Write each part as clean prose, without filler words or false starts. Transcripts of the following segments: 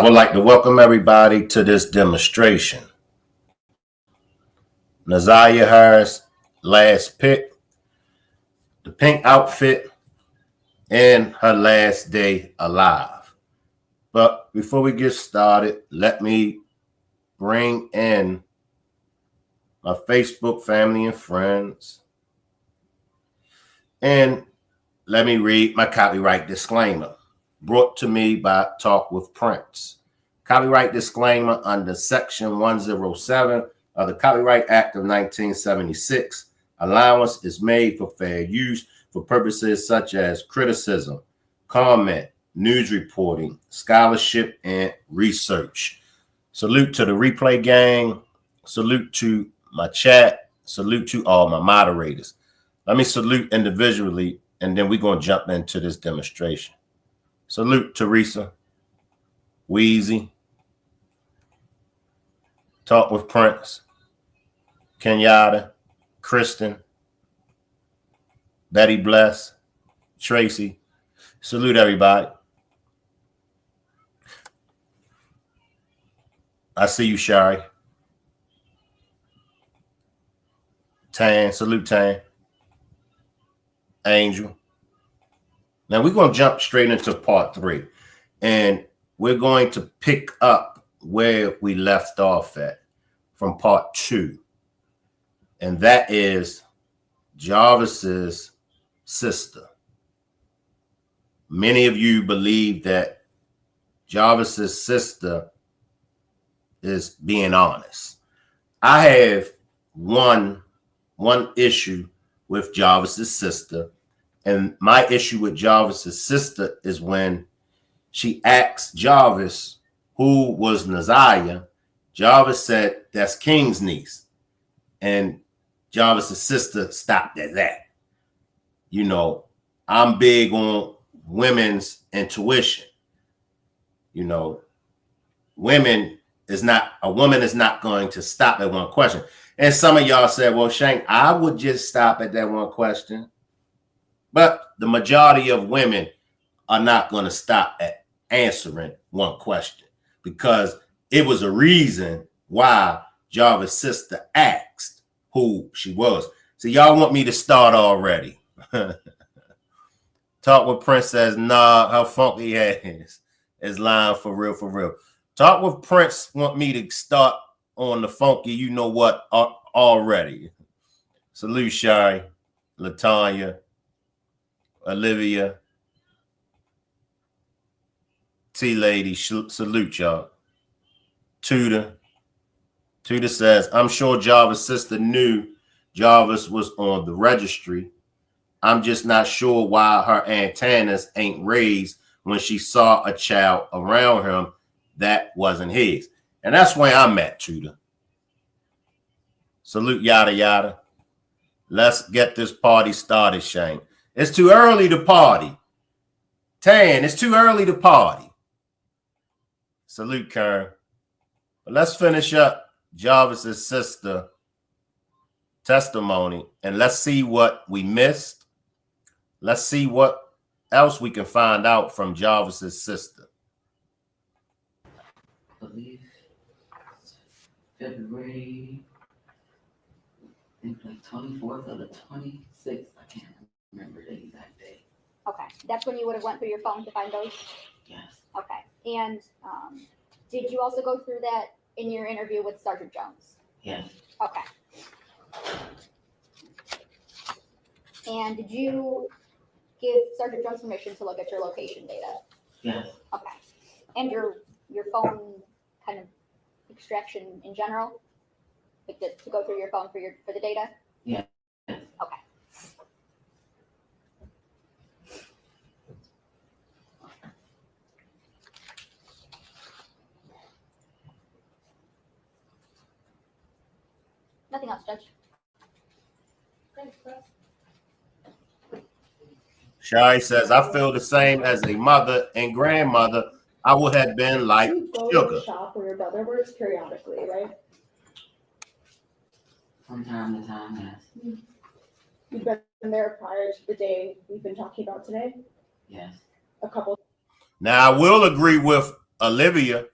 I would like to welcome everybody to this demonstration. Nazaria Harris, last pick, the pink outfit, and her last day alive. But before we get started, let me bring in my Facebook family and friends. And let me read my copyright disclaimer, brought to me by Talk with Prince. Copyright disclaimer under Section 107 of the Copyright Act of 1976. Allowance is made for fair use for purposes such as criticism, comment, news reporting, scholarship, and research. Salute to the replay gang. Salute to my chat. Salute to all my moderators. Let me salute individually, and then we're going to jump into this demonstration. Salute Teresa, Wheezy, Talk with Prince, Kenyatta, Kristen, Betty Bless, Tracy. Salute everybody. I see you, Shari. Tan, salute Tan. Angel. Now we're going to jump straight into part 3, and we're going to pick up where we left off at from part 2, and that is Jarvis's sister. Many of you believe that Jarvis's sister is being honest. I have one issue with Jarvis's sister. And my issue with Jarvis's sister is when she asked Jarvis who was Nazaria. Jarvis said, that's King's niece. And Jarvis's sister stopped at that. You know, I'm big on women's intuition. You know, a woman is not going to stop at one question. And some of y'all said, well, Shank, I would just stop at that one question. But the majority of women are not going to stop at answering one question, because it was a reason why Jarvis' sister asked who she was. So y'all want me to start already. Talk with Prince says, nah, how funky ass is lying for real, for real. Talk with Prince want me to start on the funky, you know what, already. Salute Shari, Latanya, Olivia, T-Lady, salute y'all. Tudor says, I'm sure Jarvis' sister knew Jarvis was on the registry. I'm just not sure why her antennas ain't raised when she saw a child around him that wasn't his. And that's where I'm at, Tudor. Salute, yada, yada. Let's get this party started, Shane. It's too early to party. Tan, it's too early to party. Salute, Kern. But let's finish up Jarvis's sister testimony, and let's see what we missed. Let's see what else we can find out from Jarvis's sister. I believe February, I think like 24th or the 26th. I can't remember the exact day. Okay, that's when you would have went through your phone to find those? Yes. Okay, and did you also go through that in your interview with Sergeant Jones? Yes. Okay. And did you give Sergeant Jones permission to look at your location data? Yes. Okay. And your phone kind of extraction in general? Like to go through your phone for the data? Yeah. Okay. Nothing else, Judge. Shai says, I feel the same as a mother and grandmother. I would have been like You go to sugar. the shop where your brother works periodically, right? From time to time, yes. You've been there prior to the day we've been talking about today? Yes. A couple. Now, I will agree with Olivia.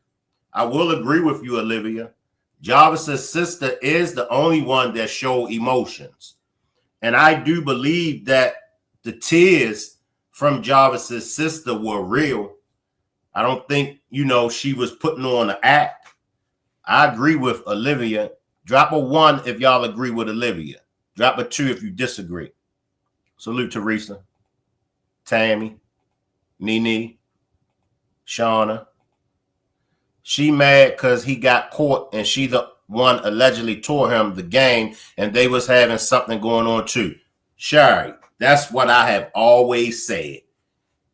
I will agree with you, Olivia. Jarvis's sister is the only one that showed emotions. And I do believe that the tears from Jarvis's sister were real. I don't think, she was putting on an act. I agree with Olivia. Drop a 1 if y'all agree with Olivia. Drop a 2 if you disagree. Salute Teresa, Tammy, Nene, Shauna. She mad because he got caught and she the one allegedly tore him the game and they was having something going on too. Shari, that's what I have always said.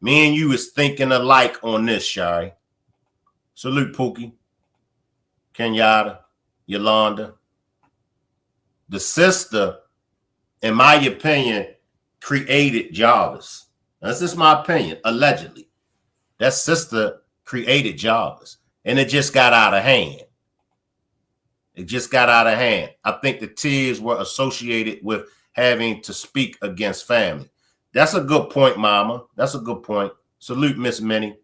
Me and you is thinking alike on this, Shari. Salute Pookie, Kenyatta, Yolanda. The sister, in my opinion, created Jarvis. That's just my opinion, allegedly. That sister created Jarvis. And it just got out of hand. It just got out of hand. I think the tears were associated with having to speak against family. That's a good point, Mama. That's a good point. Salute, Miss Minnie.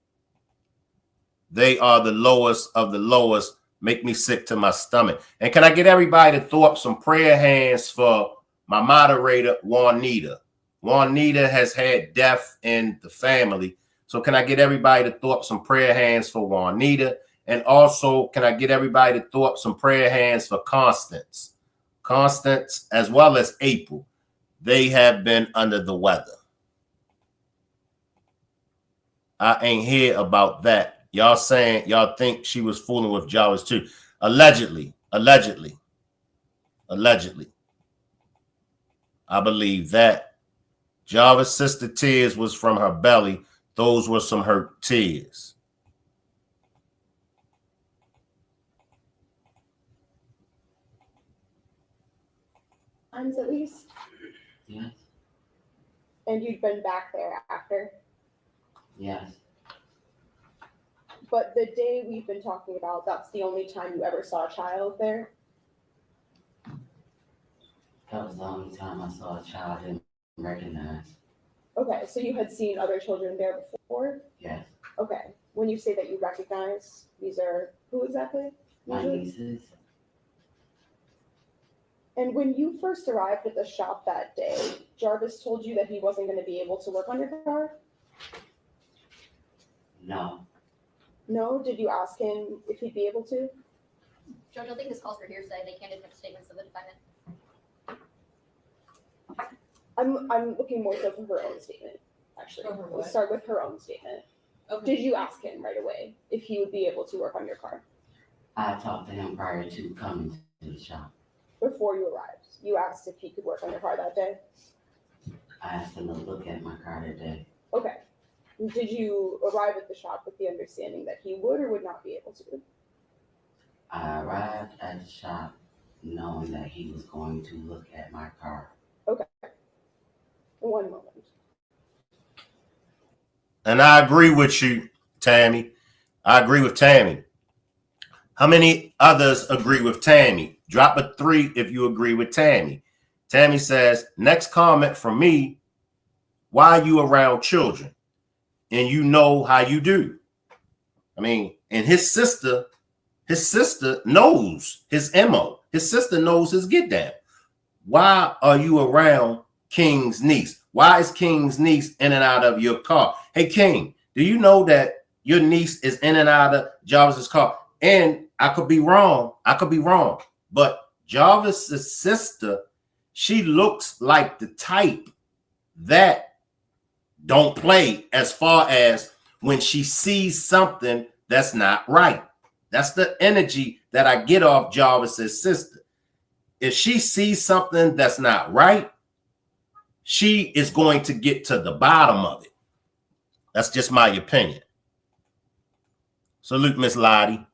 They are the lowest of the lowest. Make me sick to my stomach. And can I get everybody to throw up some prayer hands for my moderator, Juanita? Juanita has had death in the family. So can I get everybody to throw up some prayer hands for Juanita? And also, can I get everybody to throw up some prayer hands for Constance? Constance, as well as April. They have been under the weather. I ain't hear about that. Y'all saying y'all think she was fooling with Jarvis too. Allegedly. I believe that. Jarvis' sister tears was from her belly. Those were some hurt tears. At least. Yes. And you'd been back there after. Yes. But the day we've been talking about, that's the only time you ever saw a child there? That was the only time I saw a child I didn't recognize. Okay, so you had seen other children there before? Yes. Okay. When you say that you recognize, these are who exactly? My Usually? nieces. And when you first arrived at the shop that day, Jarvis told you that he wasn't going to be able to work on your car? No. No? Did you ask him if he'd be able to? Judge, I think this calls for hearsay. They can't admit statements of the defendant. I'm looking more so for her own statement, actually. For her We'll what? start with her own statement. Okay. Did you ask him right away if he would be able to work on your car I talked to him prior to coming to the shop. before you arrived? You asked if he could work on your car that day? I asked him to look at my car today. Okay. Did you arrive at the shop with the understanding that he would or would not be able to? I arrived at the shop knowing that he was going to look at my car. Okay. One moment. And I agree with you, Tammy. I agree with Tammy. How many others agree with Tammy? Drop a 3 if you agree with Tammy. Tammy says, next comment from me, why are you around children? And you know how you do. I mean, and his sister knows his MO. His sister knows his get down. Why are you around King's niece? Why is King's niece in and out of your car? Hey, King, do you know that your niece is in and out of Jarvis's car? And I could be wrong. But Jarvis's sister, she looks like the type that don't play as far as when she sees something that's not right. That's the energy that I get off Jarvis's sister. If she sees something that's not right, she is going to get to the bottom of it. That's just my opinion. Salute, Miss Lottie.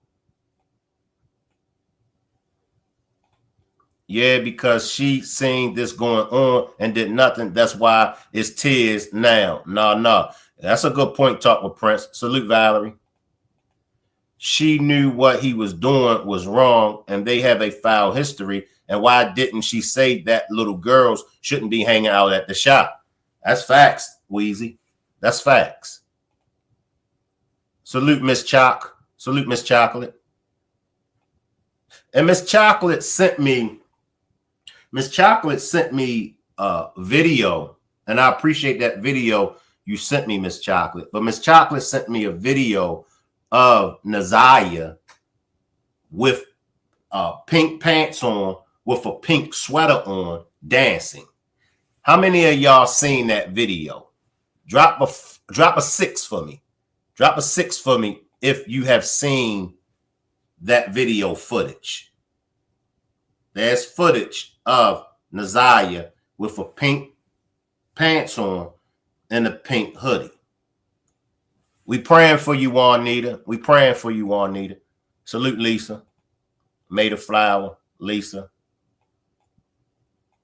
Yeah, because she seen this going on and did nothing. That's why it's tears now. No. That's a good point. Talk with Prince. Salute, Valerie. She knew what he was doing was wrong, and they have a foul history. And why didn't she say that little girls shouldn't be hanging out at the shop? That's facts, Wheezy. That's facts. Salute, Miss Chalk. Salute Miss Chocolate. And Miss Chocolate sent me a video, and I appreciate that video you sent me, Miss Chocolate. But Miss Chocolate sent me a video of Naziah with pink pants on, with a pink sweater on, dancing. How many of y'all seen that video? Drop a 6 for me. Drop a 6 for me if you have seen that video footage. There's footage of Naziah with a pink pants on and a pink hoodie. We praying for you, Juanita. We praying for you, Juanita. Salute Lisa. Made a flower, Lisa.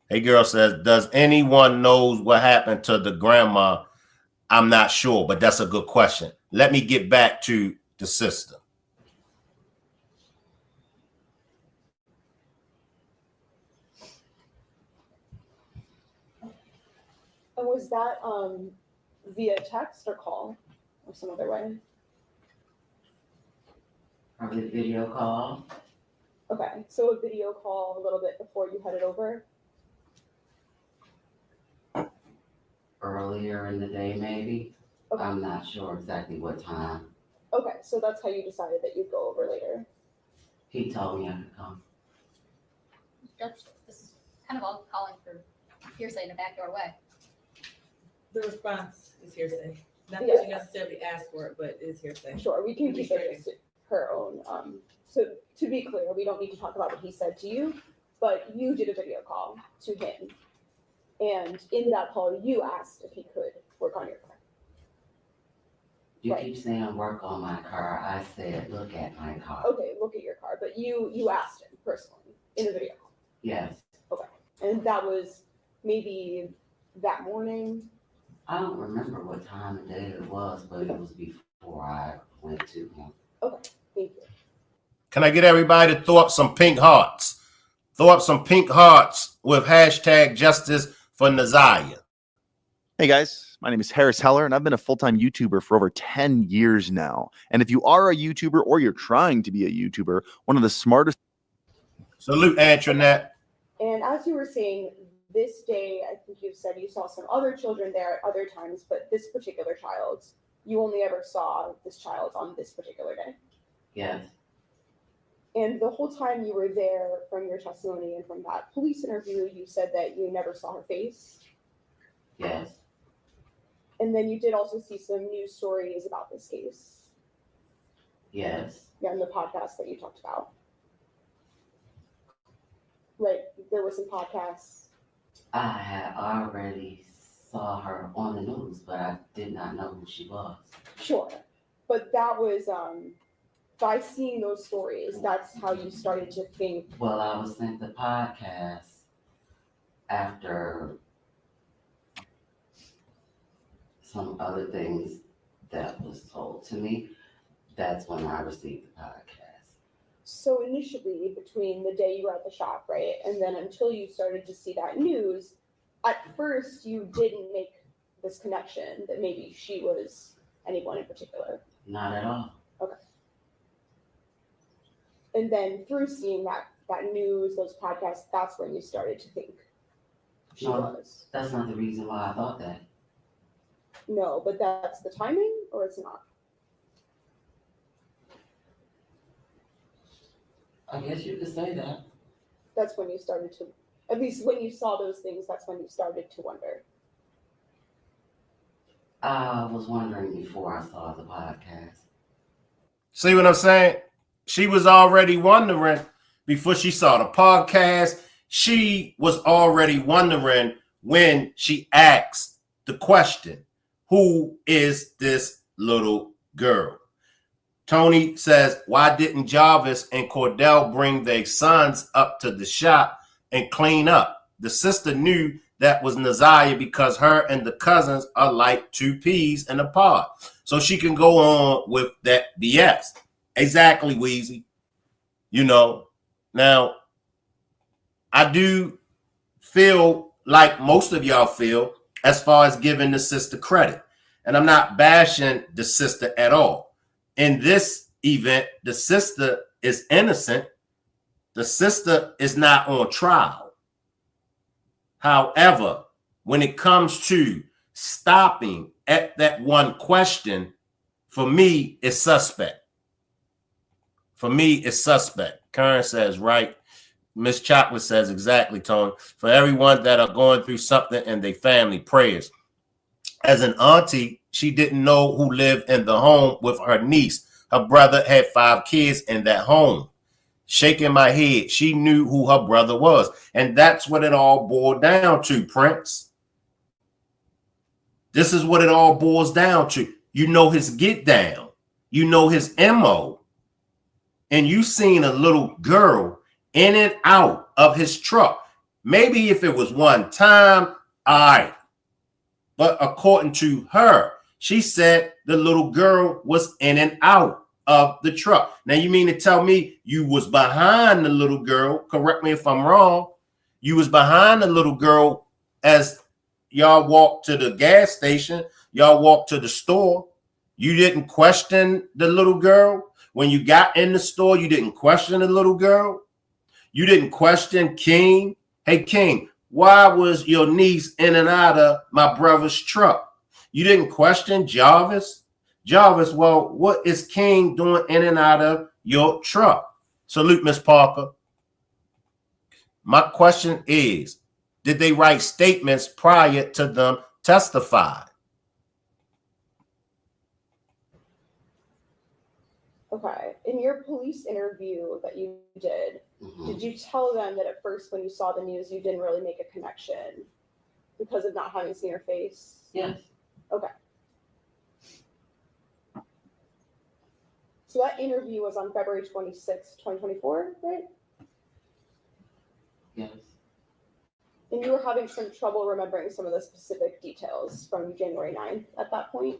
Hey girl says, does anyone knows what happened to the grandma? I'm not sure, but that's a good question. Let me get back to the sister. And was that via text or call or some other way? Probably video call. Okay, so a video call a little bit before you headed over. Earlier in the day, maybe. Okay. I'm not sure exactly what time. Okay, so that's how you decided that you'd go over later. He told me I could come. Judge, this is kind of all calling for hearsay in a backdoor way. The response is hearsay. Not Yeah. that you necessarily asked for it, but it's hearsay. Sure, we can Can be keep it just her own. So to be clear, we don't need to talk about what he said to you, but you did a video call to him. And in that call, you asked if he could work on your car. You Right. keep saying work on my car. I said look at my car. Okay, look at your car, but you asked him personally in a video call. Yes. And that was maybe that morning. I don't remember what time of day it was, but it was before I went to him. Thank you. Can I get everybody to throw up some pink hearts? Throw up some pink hearts with hashtag justice for Naziah. Hey guys, my name is Harris Heller, and I've been a full-time YouTuber for over 10 years now. And if you are a YouTuber or you're trying to be a YouTuber, one of the smartest. Salute Antoinette. And as you were saying, this day, I think you said you saw some other children there at other times, but this particular child, you only ever saw this child on this particular day. Yes. And the whole time you were there, from your testimony and from that police interview, you said that you never saw her face. Yes. And then you did also see some news stories about this case. Yes. Yeah, in the podcast that you talked about. Right, there were some podcasts. I had already saw her on the news, but I did not know who she was. Sure, but that was by seeing those stories, that's how you started to think. Well, I was sent the podcast after some other things that was told to me. That's when I received the podcast. So initially, between the day you were at the shop, right, and then until you started to see that news, at first you didn't make this connection that maybe she was anyone in particular. Not at all. And then through seeing that news, those podcasts, that's when you started to think she No. was. That's not the reason why I thought that. No, but that's the timing, or it's not? I guess you could say that. That's when you started to, at least when you saw those things, that's when you started to wonder. I was wondering before I saw the podcast. See what I'm saying? She was already wondering before she saw the podcast. She was already wondering when she asked the question, who is this little girl? Tony says, why didn't Jarvis and Cordell bring their sons up to the shop and clean up? The sister knew that was Naziah because her and the cousins are like two peas in a pod. So she can go on with that BS. Exactly, Weezy. You know, now, I do feel like most of y'all feel as far as giving the sister credit. And I'm not bashing the sister at all. In this event, the sister is innocent. The sister is not on trial. However, when it comes to stopping at that one question, for me, it's suspect. For me, it's suspect. Karen says, right. Miss Chopwood says, exactly, Tony. For everyone that are going through something in their family, prayers. As an auntie, she didn't know who lived in the home with her niece. Her brother had 5 kids in that home. Shaking my head, she knew who her brother was. And that's what it all boiled down to, Prince. This is what it all boils down to. You know his get down. You know his MO. And you seen a little girl in and out of his truck. Maybe if it was one time, all right. But according to her, she said the little girl was in and out of the truck. Now, you mean to tell me you was behind the little girl? Correct me if I'm wrong. You was behind the little girl as y'all walked to the gas station. Y'all walked to the store. You didn't question the little girl. When you got in the store, you didn't question the little girl. You didn't question King. Hey, King, why was your niece in and out of my brother's truck? You didn't question Jarvis. Jarvis, well, what is King doing in and out of your truck? Salute, Miss Parker. My question is, did they write statements prior to them testifying? Okay. In your police interview that you did you tell them that at first when you saw the news, you didn't really make a connection because of not having seen her face? Yes. Okay. So that interview was on February 26, 2024, right? Yes. And you were having some trouble remembering some of the specific details from January 9th at that point?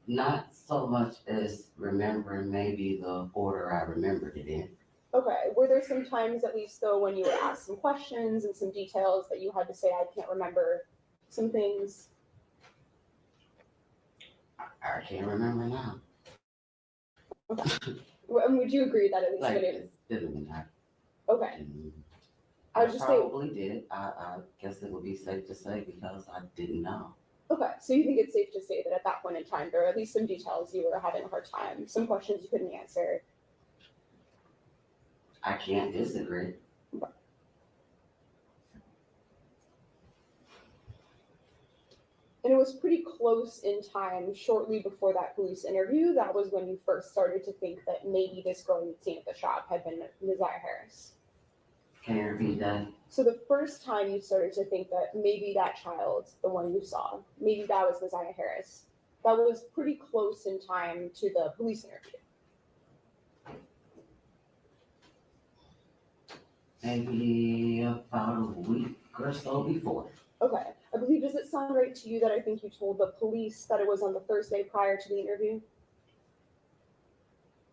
Not so much as remembering maybe the order I remembered it in. Okay. Were there some times, at least though, when you were asked some questions and some details that you had to say, I can't remember some things? I can't remember now. And would you agree that at least Like, when it didn't I? okay. didn't- I was just saying, probably did. I guess it would be safe to say because I didn't know. okay, so you think it's safe to say that at that point in time, there are at least some details you were having a hard time, some questions you couldn't answer. I can't disagree. And it was pretty close in time, shortly before that police interview. That was when you first started to think that maybe this girl you'd seen at the shop had been Messiah Harris. Can you repeat that? So the first time you started to think that maybe that child, the one you saw, maybe that was Messiah Harris, that was pretty close in time to the police interview. Maybe about a week or so before. Okay. I believe, does it sound right to you that I think you told the police that it was on the Thursday prior to the interview?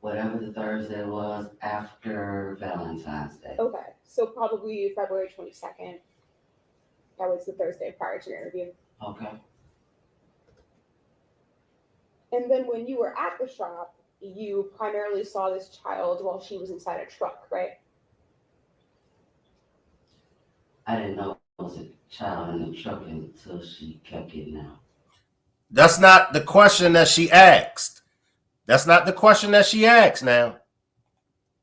Whatever the Thursday was after Valentine's Day. Okay. So probably February 22nd. That was the Thursday prior to your interview. Okay. And then when you were at the shop, you primarily saw this child while she was inside a truck, right? I didn't know it was a child in the truck until she kept getting out. That's not the question that she asked. That's not the question that she asked now.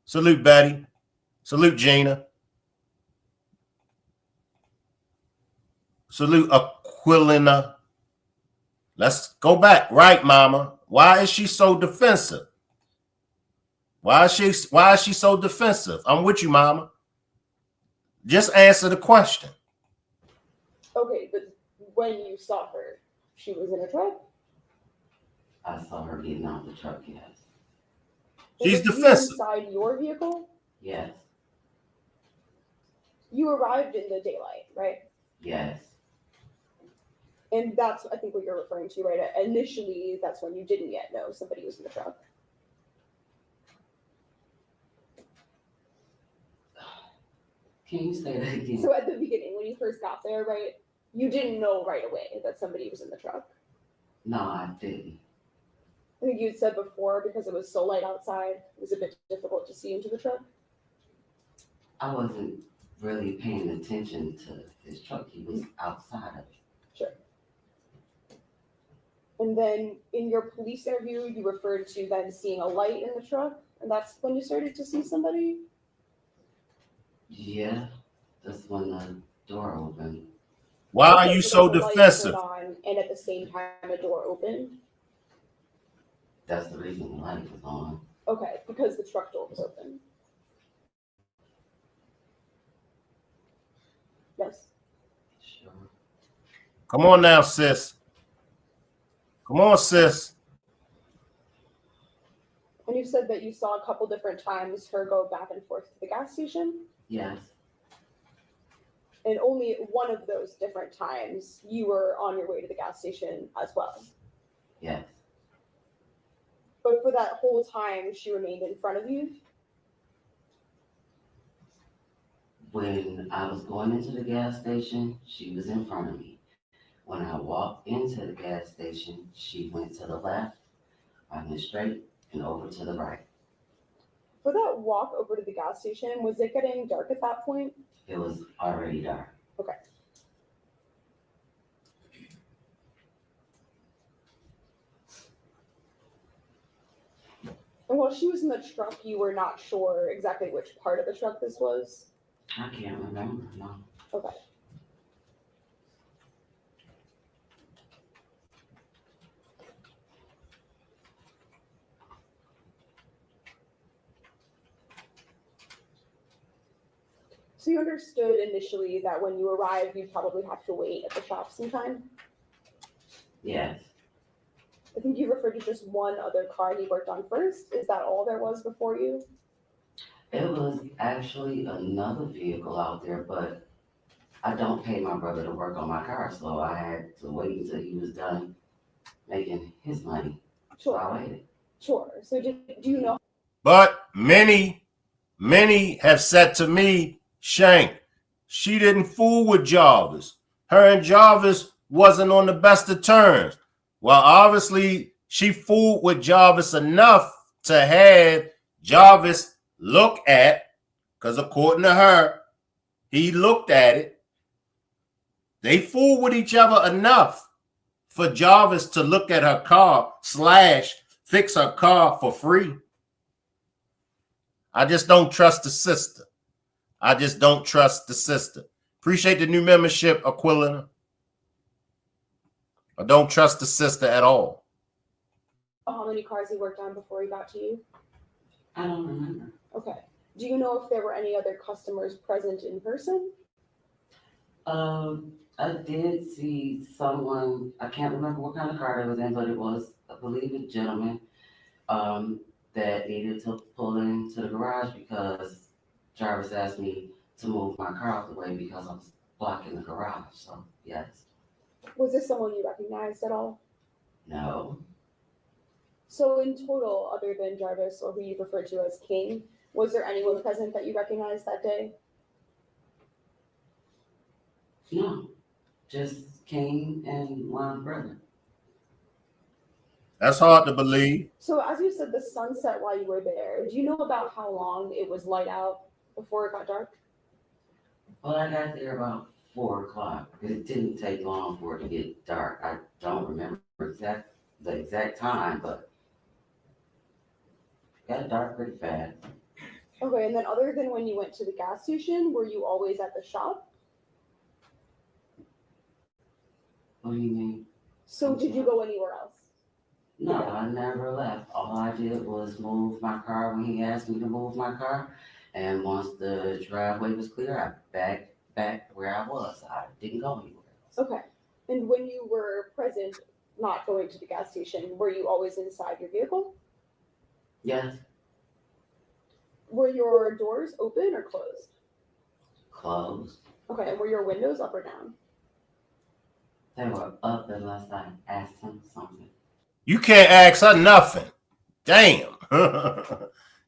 Salute, Betty. Salute, Gina. Salute, Aquilina. Let's go back. Right, Mama. Why is she so defensive? Why is she so defensive? I'm with you, Mama. Just answer the question. Okay, but when you saw her, she was in a truck? I saw her getting out the truck, yes. She's Was you defensive. inside your vehicle? Yes. You arrived in the daylight, right? Yes. And that's, I think, what you're referring to, right? Initially, that's when you didn't yet know somebody was in the truck. Can you say that again? So at the beginning, when you first got there, right, you didn't know right away that somebody was in the truck. No, I didn't. I think you had said before because it was so light outside, it was a bit difficult to see into the truck. I wasn't really paying attention to his truck. He was outside of it. Sure. And then in your police interview, you referred to then seeing a light in the truck, and that's when you started to see somebody? Yeah, that's when the door opened. Why are Okay, you so so the light defensive? turned on, and at the same time, a door opened? That's the reason the light was on. Okay, because the truck door was open. Yes. Sure. Come on now, sis. Come on, sis. And you said that you saw a couple different times her go back and forth to the gas station, Yes. and only one of those different times you were on your way to the gas station as well. Yes. But for that whole time, she remained in front of you? When I was going into the gas station, she was in front of me. When I walked into the gas station, she went to the left, I went straight, and over to the right. For that walk over to the gas station, was it getting dark at that point? It was already dark. Okay. And while she was in the truck, you were not sure exactly which part of the truck this was? I can't remember, no. Okay. So you understood initially that when you arrived, you'd probably have to wait at the shop sometime? Yes. I think you referred to just one other car he worked on first. Is that all there was before you? It was actually another vehicle out there, but I don't pay my brother to work on my car, so I had to wait until he was done making his money. So Sure, I waited. sure. So do you know? But many have said to me, Shank, she didn't fool with Jarvis. Her and Jarvis wasn't on the best of terms. Well, obviously, she fooled with Jarvis enough to have Jarvis look at, because according to her, he looked at it. They fooled with each other enough for Jarvis to look at her car / fix her car for free. I just don't trust the sister. I just don't trust the sister. Appreciate the new membership, Aquilina. I don't trust the sister at all. How many cars he worked on before he got to you? I don't remember. Okay. Do you know if there were any other customers present in person? I did see someone, I can't remember what kind of car it was in, but it was, I believe, a gentleman that needed to pull into the garage because Jarvis asked me to move my car out the way because I was blocking the garage. So, yes. Was this someone you recognized at all? No. So in total, other than Jarvis, or who you referred to as King, was there anyone present that you recognized that day? No. Just King and my brother. That's hard to believe. So as you said, the sun set while you were there. Do you know about how long it was light out before it got dark? Well, I got there about 4 o'clock. It didn't take long for it to get dark. I don't remember the exact time, but it got dark pretty fast. Okay, and then other than when you went to the gas station, were you always at the shop? What do you mean? So did you go anywhere else? No, I never left. All I did was move my car when he asked me to move my car. And once the driveway was clear, I back where I was. I didn't go anywhere else. Okay. And when you were present, not going to the gas station, were you always inside your vehicle? Yes, Were your doors open or closed? closed. Okay, and were your windows up or down? They were up unless I asked him something. You can't ask her nothing. Damn.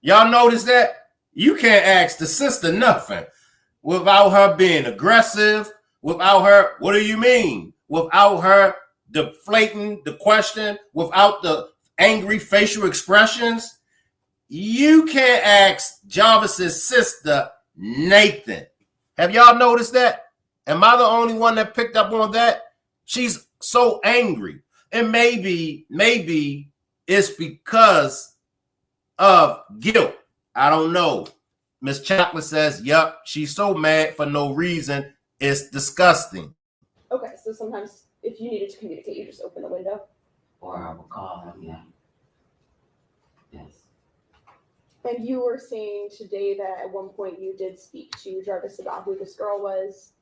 Y'all notice that? You can't ask the sister nothing without her being aggressive, without her, what do you mean? Without her deflating the question, without the angry facial expressions, you can't ask Jarvis's sister, Nathan. Have y'all noticed that? Am I the only one that picked up on that? She's so angry. And maybe it's because of guilt. I don't know. Miss Chocolate says, yup, she's so mad for no reason. It's disgusting. Okay, so sometimes if you needed to communicate, you just open the window. Or I will call him, yeah. Yes. And you were saying today that at one point you did speak to Jarvis about who this girl was.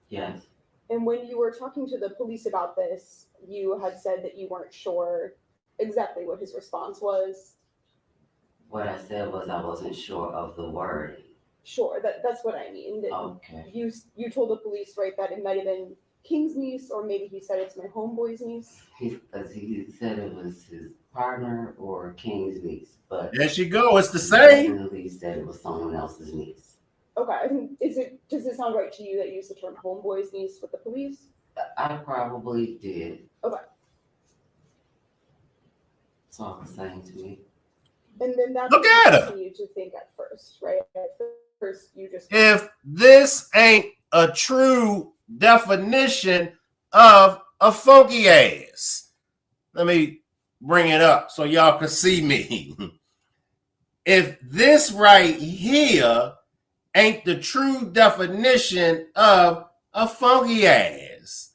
Yes. And when you were talking to the police about this, you had said that you weren't sure exactly what his response was. What I said was I wasn't sure of the wording. Sure, that's what I mean. That Okay. you told the police, right, that it might have been King's niece, or maybe he said it's my homeboy's niece. He said it was his partner or King's niece, but There she go. It's the he same. definitely said it was someone else's niece. Okay, I think does it sound right to you that you used the term homeboy's niece with the police? I probably did. Okay. It's all the same to me. And then that's Look what at her. you to think at first, right? At first, you just If this ain't a true definition of a funky ass, let me bring it up so y'all can see me. If this right here ain't the true definition of a funky ass,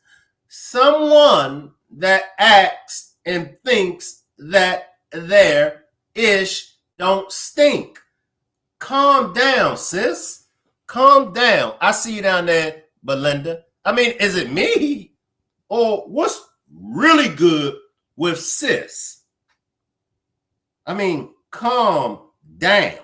someone that acts and thinks that their ish don't stink. Calm down, sis. Calm down. I see you down there, Belinda. I mean, is it me? Or what's really good with sis? I mean, calm down.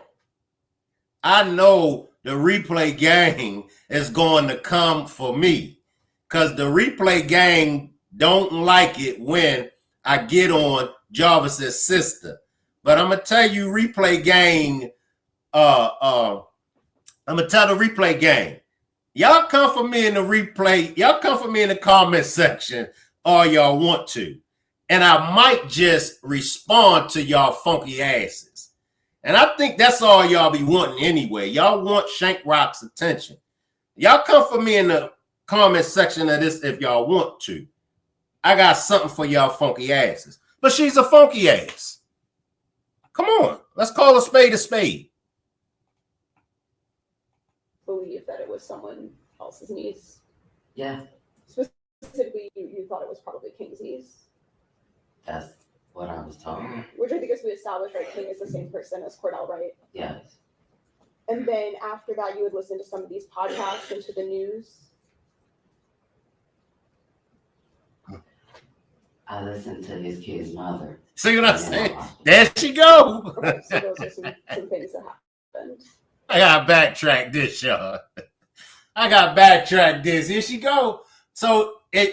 I know the replay gang is going to come for me because the replay gang don't like it when I get on Jarvis's sister. But I'm going to tell you, replay gang, I'm going to tell the replay gang, y'all come for me in the replay. Y'all come for me in the comment section all y'all want to. And I might just respond to y'all funky asses. And I think that's all y'all be wanting anyway. Y'all want Shank Rock's attention. Y'all come for me in the comment section of this if y'all want to. I got something for y'all funky asses. But she's a funky ass. Come on. Let's call a spade a spade. believe that it was someone else's niece. Yeah, Specifically, you thought it was probably King's niece, that's what I was told. which I think as we established, right, King is the same person as Cordell, right? Yes. And then after that, you would listen to some of these podcasts and to the news. I listened to his kid's mother. See what I'm saying? There she go. Okay, so those are some things that happened. I gotta backtrack this, y'all. I gotta backtrack this. Here she go. So in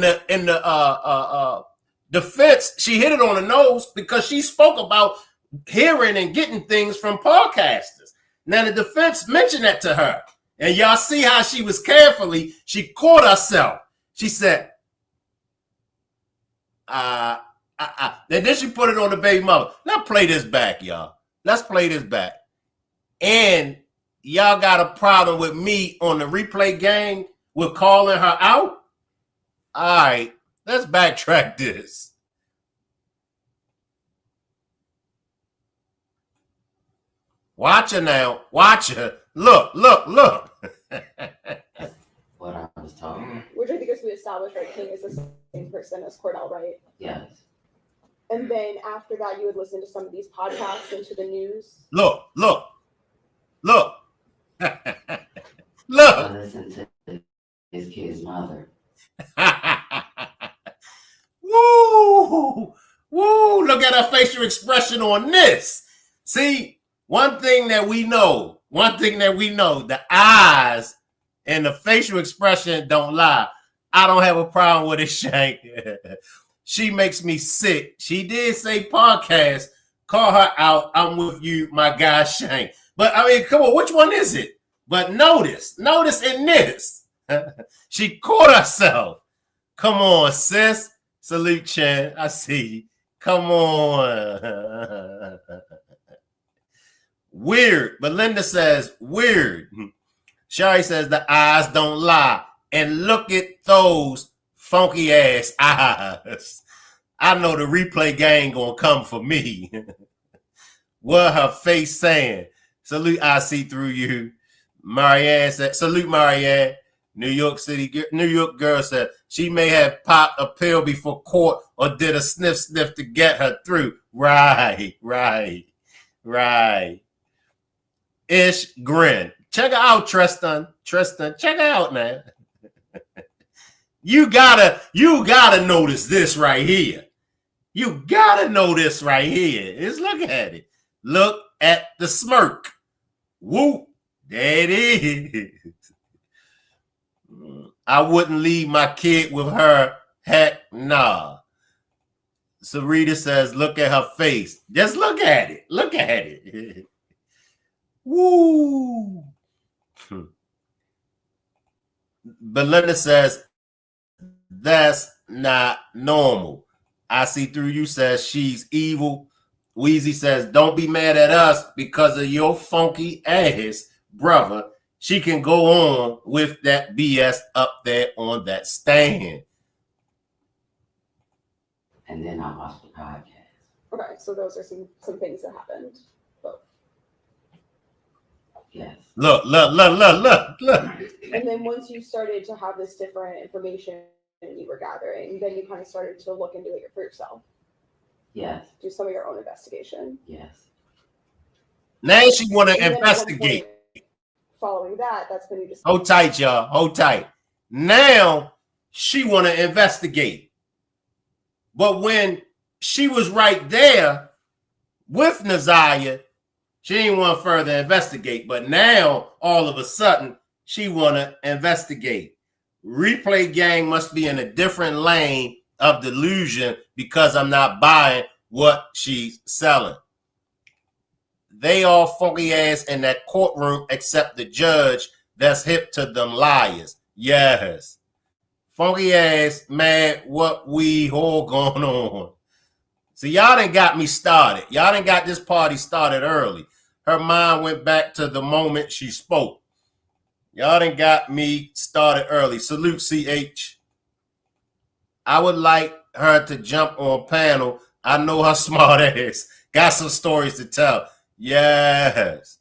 the defense, she hit it on the nose because she spoke about hearing and getting things from podcasters. Now the defense mentioned that to her, and y'all see how she was carefully. She caught herself. She said, then she put it on the baby mother. Let's play this back, y'all. Let's play this back. And y'all got a problem with me on the replay gang with calling her out? All right, let's backtrack this. Watch her now. Watch her. Look. That's what I was told. Which I think as we established, right, King is the same person as Cordell, right? Yes. And then after that, you would listen to some of these podcasts and to the news. Look. I Look. listened to his kid's mother. Woo! Look at her facial expression on this. See, one thing that we know, the eyes and the facial expression don't lie. I don't have a problem with it, Shank. She makes me sick. She did say podcast. Call her out. I'm with you, my guy, Shank. But I mean, come on, which one is it? But notice in this, she caught herself. Come on, sis. Salute, Chan. I see you. Come on. Weird. Belinda says, weird. Shari says, the eyes don't lie. And look at those funky ass eyes. I know the replay gang gonna come for me. What her face saying? Salute, I see through you. Marianne said, salute, Marianne. New York girl said she may have popped a pill before court or did a sniff to get her through. Right. Ish grin. Check her out, Tristan. Check her out, man. You gotta notice this right here. You gotta know this right here. Just look at it. Look at the smirk. Whoop. There it is. I wouldn't leave my kid with her. Heck nah. Sarita says, look at her face. Just look at it. Look at it. Woo. Belinda says, that's not normal. I see through you says she's evil. Wheezy says, don't be mad at us because of your funky ass, brother. She can go on with that BS up there on that stand. And then I watched the podcast. Okay, so those are some things that happened. Yes. Look. And then once you started to have this different information you were gathering, then you kind of started to look into it for yourself. Yes. Do some of your own investigation. Yes. Now she want to And then at one investigate. point, following that, that's when you just Hold tight, y'all. Hold tight. Now she want to investigate. But when she was right there with Naziah, she didn't want to further investigate. But now, all of a sudden, she want to investigate. Replay gang must be in a different lane of delusion because I'm not buying what she's selling. They all funky ass in that courtroom except the judge that's hip to them liars. Yes. Funky ass, man, what we all going on. See, y'all done got me started. Y'all done got this party started early. Her mind went back to the moment she spoke. Y'all done got me started early. Salute, CH. I would like her to jump on panel. I know her smart ass. Got some stories to tell. Yes.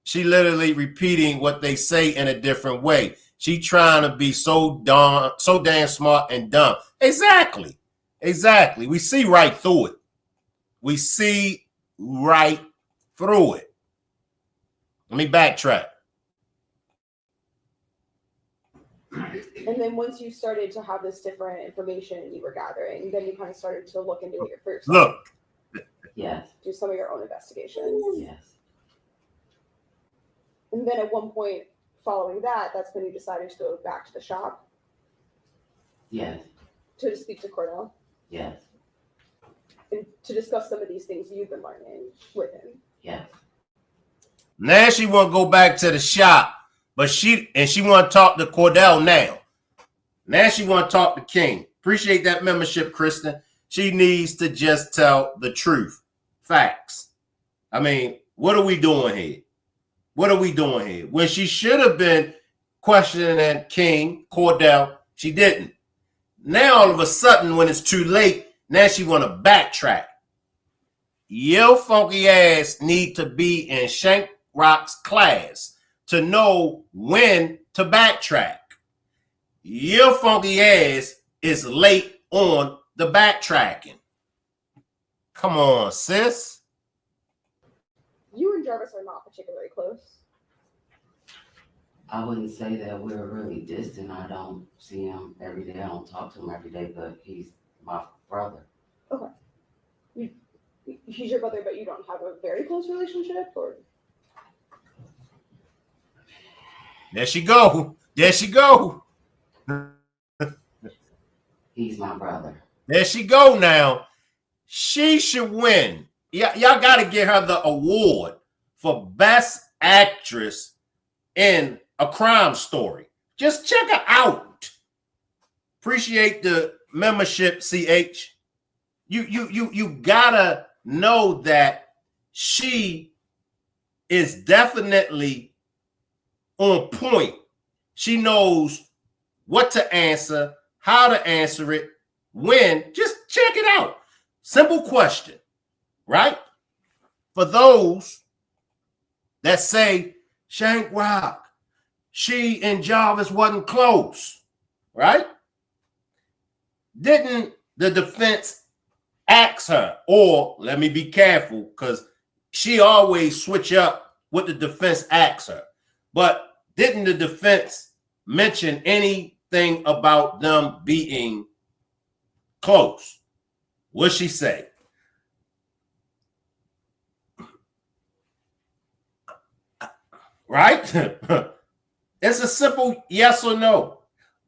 She literally repeating what they say in a different way. She trying to be so damn smart and dumb. Exactly. We see right through it. We see right through it. Let me backtrack. And then once you started to have this different information you were gathering, then you kind of started to look into it for yourself. Look. Yes. Do some of your own investigation. Yes. And then at one point following that, that's when you decided to go back to the shop Yes. to speak to Cordell Yes. and to discuss some of these things you've been learning with him. Yes. Now she want to go back to the shop, but she want to talk to Cordell now. Now she want to talk to King. Appreciate that membership, Kristen. She needs to just tell the truth. Facts. I mean, what are we doing here? When she should have been questioning King, Cordell, she didn't. Now all of a sudden, when it's too late, now she want to backtrack. Your funky ass need to be in Shank Rock's class to know when to backtrack. Your funky ass is late on the backtracking. Come on, sis. You and Jarvis are not particularly close. I wouldn't say that we're really distant. I don't see him every day. I don't talk to him every day, but he's my brother. He's your brother, but you don't have a very close relationship, or? There she go. He's my brother. There she go now. She should win. Y'all got to give her the award for Best Actress in a Crime Story. Just check her out. Appreciate the membership, CH. You gotta know that she is definitely on point. She knows what to answer, how to answer it, when. Just check it out. Simple question, right? For those that say Shank Rock, she and Jarvis wasn't close, right? Didn't the defense ask her, or let me be careful because she always switch up what the defense asks her, but didn't the defense mention anything about them being close? What'd she say? Right? It's a simple yes or no.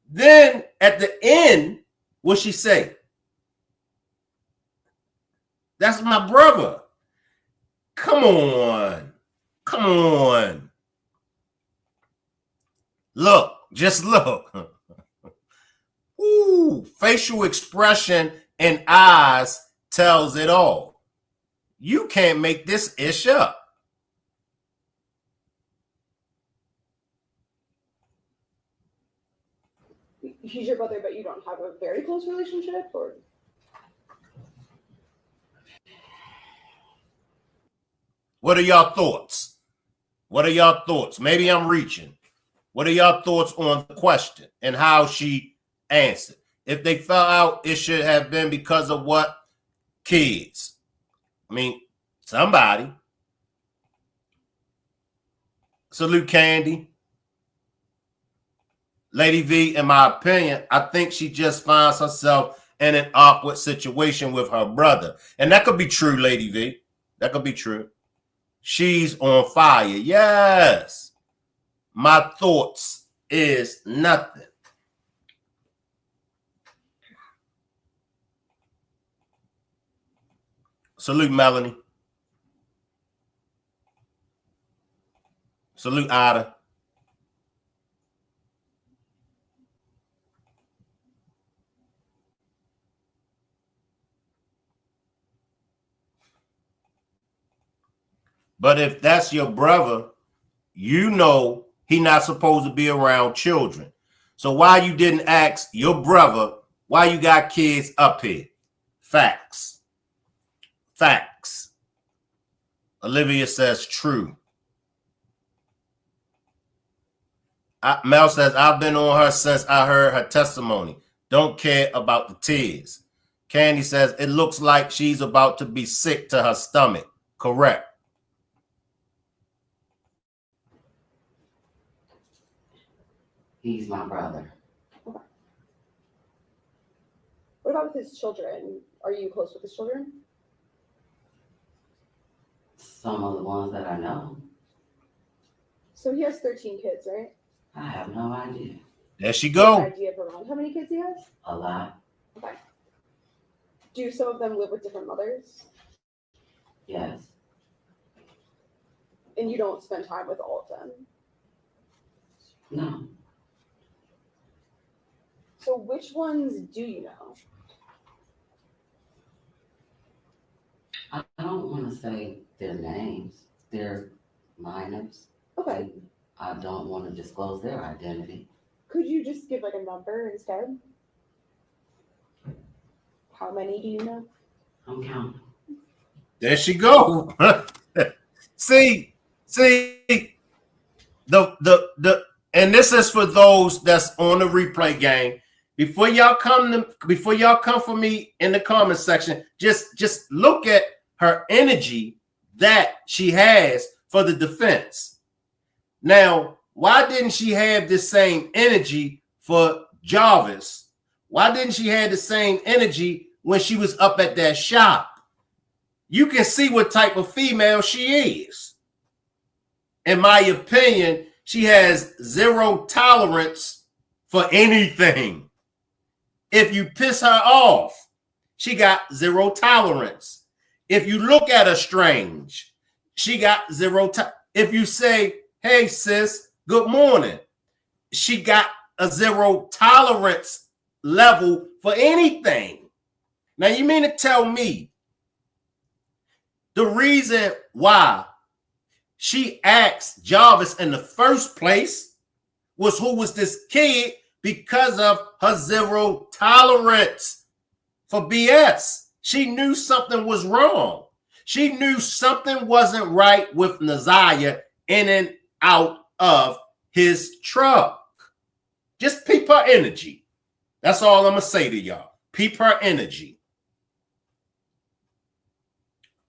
Then at the end, what she say? That's my brother. Come on. Come on. Look, just look. Ooh, facial expression and eyes tells it all. You can't make this ish up. He's your brother, but you don't have a very close relationship, or? What are y'all thoughts? What are y'all thoughts? Maybe I'm reaching. What are y'all thoughts on the question and how she answered? If they fell out, it should have been because of what? Kids. I mean, somebody. Salute Candy. Lady V, in my opinion, I think she just finds herself in an awkward situation with her brother. And that could be true, Lady V. That could be true. She's on fire. Yes. My thoughts is nothing. Salute Melanie. Salute Ida. But if that's your brother, you know he not supposed to be around children. So why you didn't ask your brother why you got kids up here? Facts. Facts. Olivia says true. Mel says, I've been on her since I heard her testimony. Don't care about the tears. Candy says, it looks like she's about to be sick to her stomach. Correct. He's my brother. What about with his children? Are you close with his children? Some of the ones that I know. So he has 13 kids, right? I have no idea. There she An go. idea of around how many kids he has? A lot. Okay. Do some of them live with different mothers? Yes. And you don't spend time with all of them? No. So which ones do you know? I don't want to say their names. They're minors. Okay. And I don't want to disclose their identity. Could you just give like a number instead? How many do you know? I'm counting. There she go. see, the and this is for those that's on the replay game. Before y'all come for me in the comment section, just look at her energy that she has for the defense. Now, why didn't she have the same energy for Jarvis? Why didn't she have the same energy when she was up at that shop? You can see what type of female she is. In my opinion, she has zero tolerance for anything. If you piss her off, she got zero tolerance. If you look at her strange, she got zero. If you say, hey, sis, good morning, she got a zero tolerance level for anything. Now, you mean to tell me the reason why she asked Jarvis in the first place was who was this kid because of her zero tolerance for BS. She knew something was wrong. She knew something wasn't right with Naziah in and out of his truck. Just peep her energy. That's all I'm going to say to y'all. Peep her energy.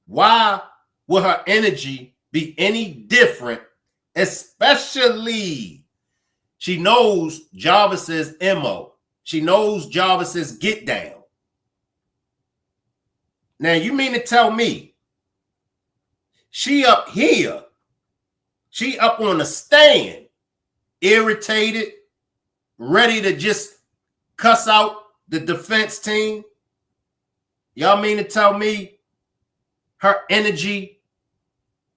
Why would her energy be any different? Especially she knows Jarvis's MO. She knows Jarvis's get down. Now, you mean to tell me she up here, she up on the stand, irritated, ready to just cuss out the defense team? Y'all mean to tell me her energy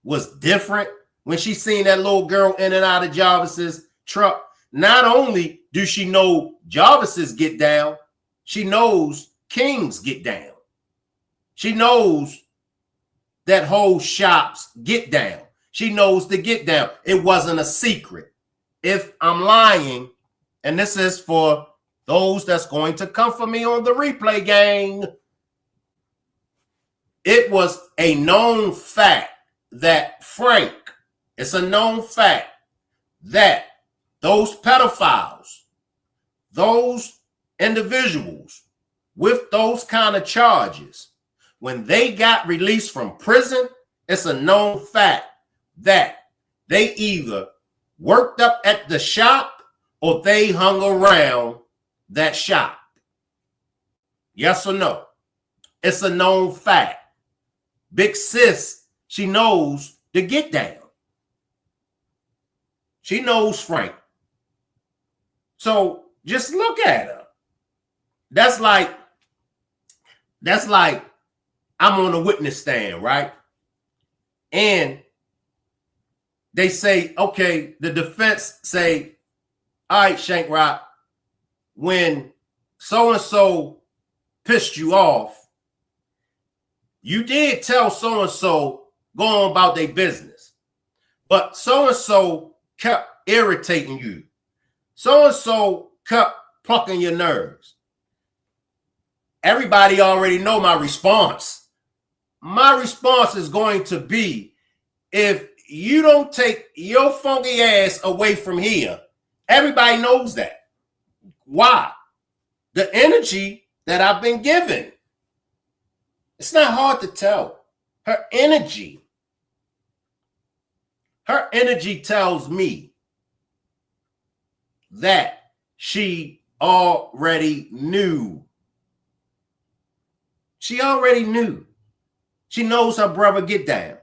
was different when she seen that little girl in and out of Jarvis's truck? Not only do she know Jarvis's get down, she knows King's get down. She knows that whole shop's get down. She knows the get down. It wasn't a secret. If I'm lying, and this is for those that's going to come for me on the replay, gang, it was a known fact that Frank, it's a known fact that those pedophiles, those individuals with those kind of charges, when they got released from prison, it's a known fact that they either worked up at the shop or they hung around that shop. Yes or no? It's a known fact. Big sis, she knows the get down. She knows Frank. So just look at her. That's like I'm on a witness stand, right? And they say, okay, the defense say, all right, Shank Rock, when so-and-so pissed you off, you did tell so-and-so go on about their business, but so-and-so kept irritating you. So-and-so kept plucking your nerves. Everybody already know my response. My response is going to be, if you don't take your funky ass away from here, everybody knows that. Why? The energy that I've been given. It's not hard to tell. Her energy tells me that she already knew. She already knew. She knows her brother get down.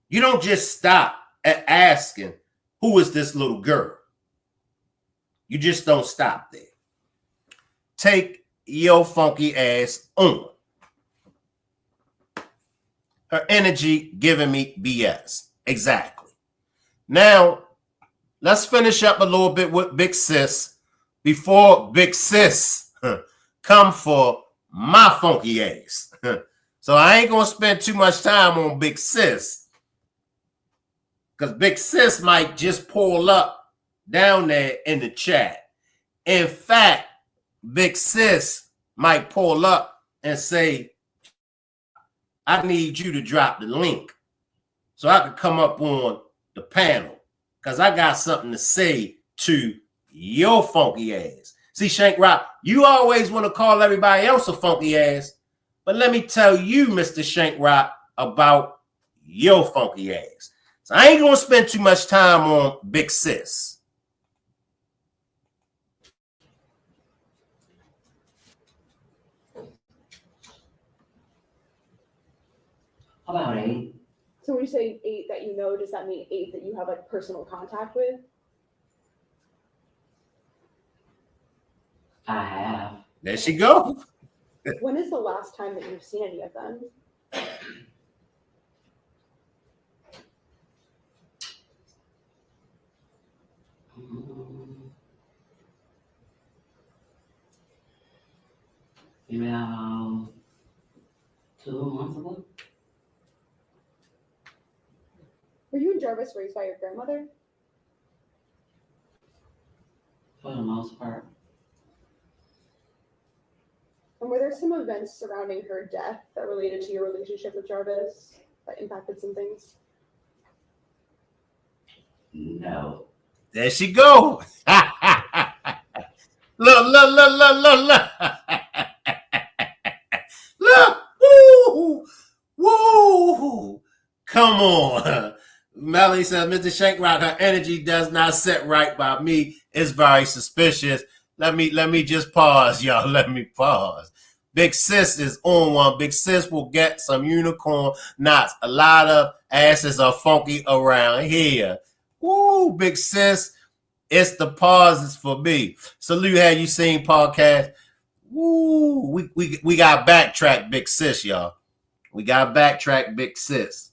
You don't just stop at asking, who is this little girl? You just don't stop there. Take your funky ass on. Her energy giving me BS. Exactly. Now, let's finish up a little bit with Big Sis before Big Sis come for my funky ass. So I ain't going to spend too much time on Big Sis, because Big Sis might just pull up down there in the chat. In fact, Big Sis might pull up and say, I need you to drop the link so I can come up on the panel, because I got something to say to your funky ass. See, Shank Rock, you always want to call everybody else a funky ass, but let me tell you, Mr. Shank Rock, about your funky ass. So I ain't going to spend too much time on Big Sis. About 8. So when you say 8 that you know, does that mean 8 that you have like personal contact with? I have. There she go. When is the last time that you've seen any of them? About 2 months ago. Were you and Jarvis raised by your grandmother? For the most part. And were there some events surrounding her death that related to your relationship with Jarvis that impacted some things? No. There she go. Look, look, look, look, look, look. Look. Woo. Woo. Come on. Melanie says, Mr. Shankrock, her energy does not sit right by me. It's very suspicious. Let me just pause, y'all. Let me pause. Big Sis is on one. Big Sis will get some unicorn knots. A lot of asses are funky around here. Woo, Big Sis. It's the pauses for me. Salute, have you seen podcast? Woo, we got backtrack Big Sis, y'all. We got backtrack Big Sis.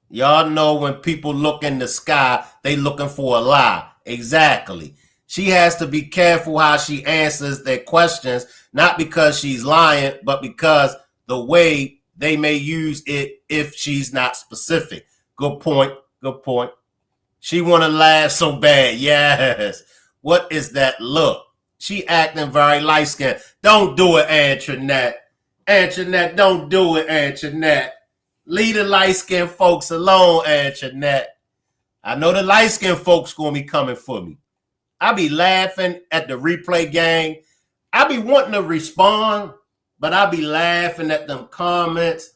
Y'all know when people look in the sky, they looking for a lie. Exactly. She has to be careful how she answers their questions, not because she's lying, but because the way they may use it if she's not specific. Good point. Good point. She want to laugh so bad. Yes. What is that look? She acting very light-skinned. Don't do it, Antoinette. Antoinette, don't do it, Antoinette. Leave the light-skinned folks alone, Antoinette. I know the light-skinned folks gonna be coming for me. I be laughing at the replay gang. I be wanting to respond, but I be laughing at them comments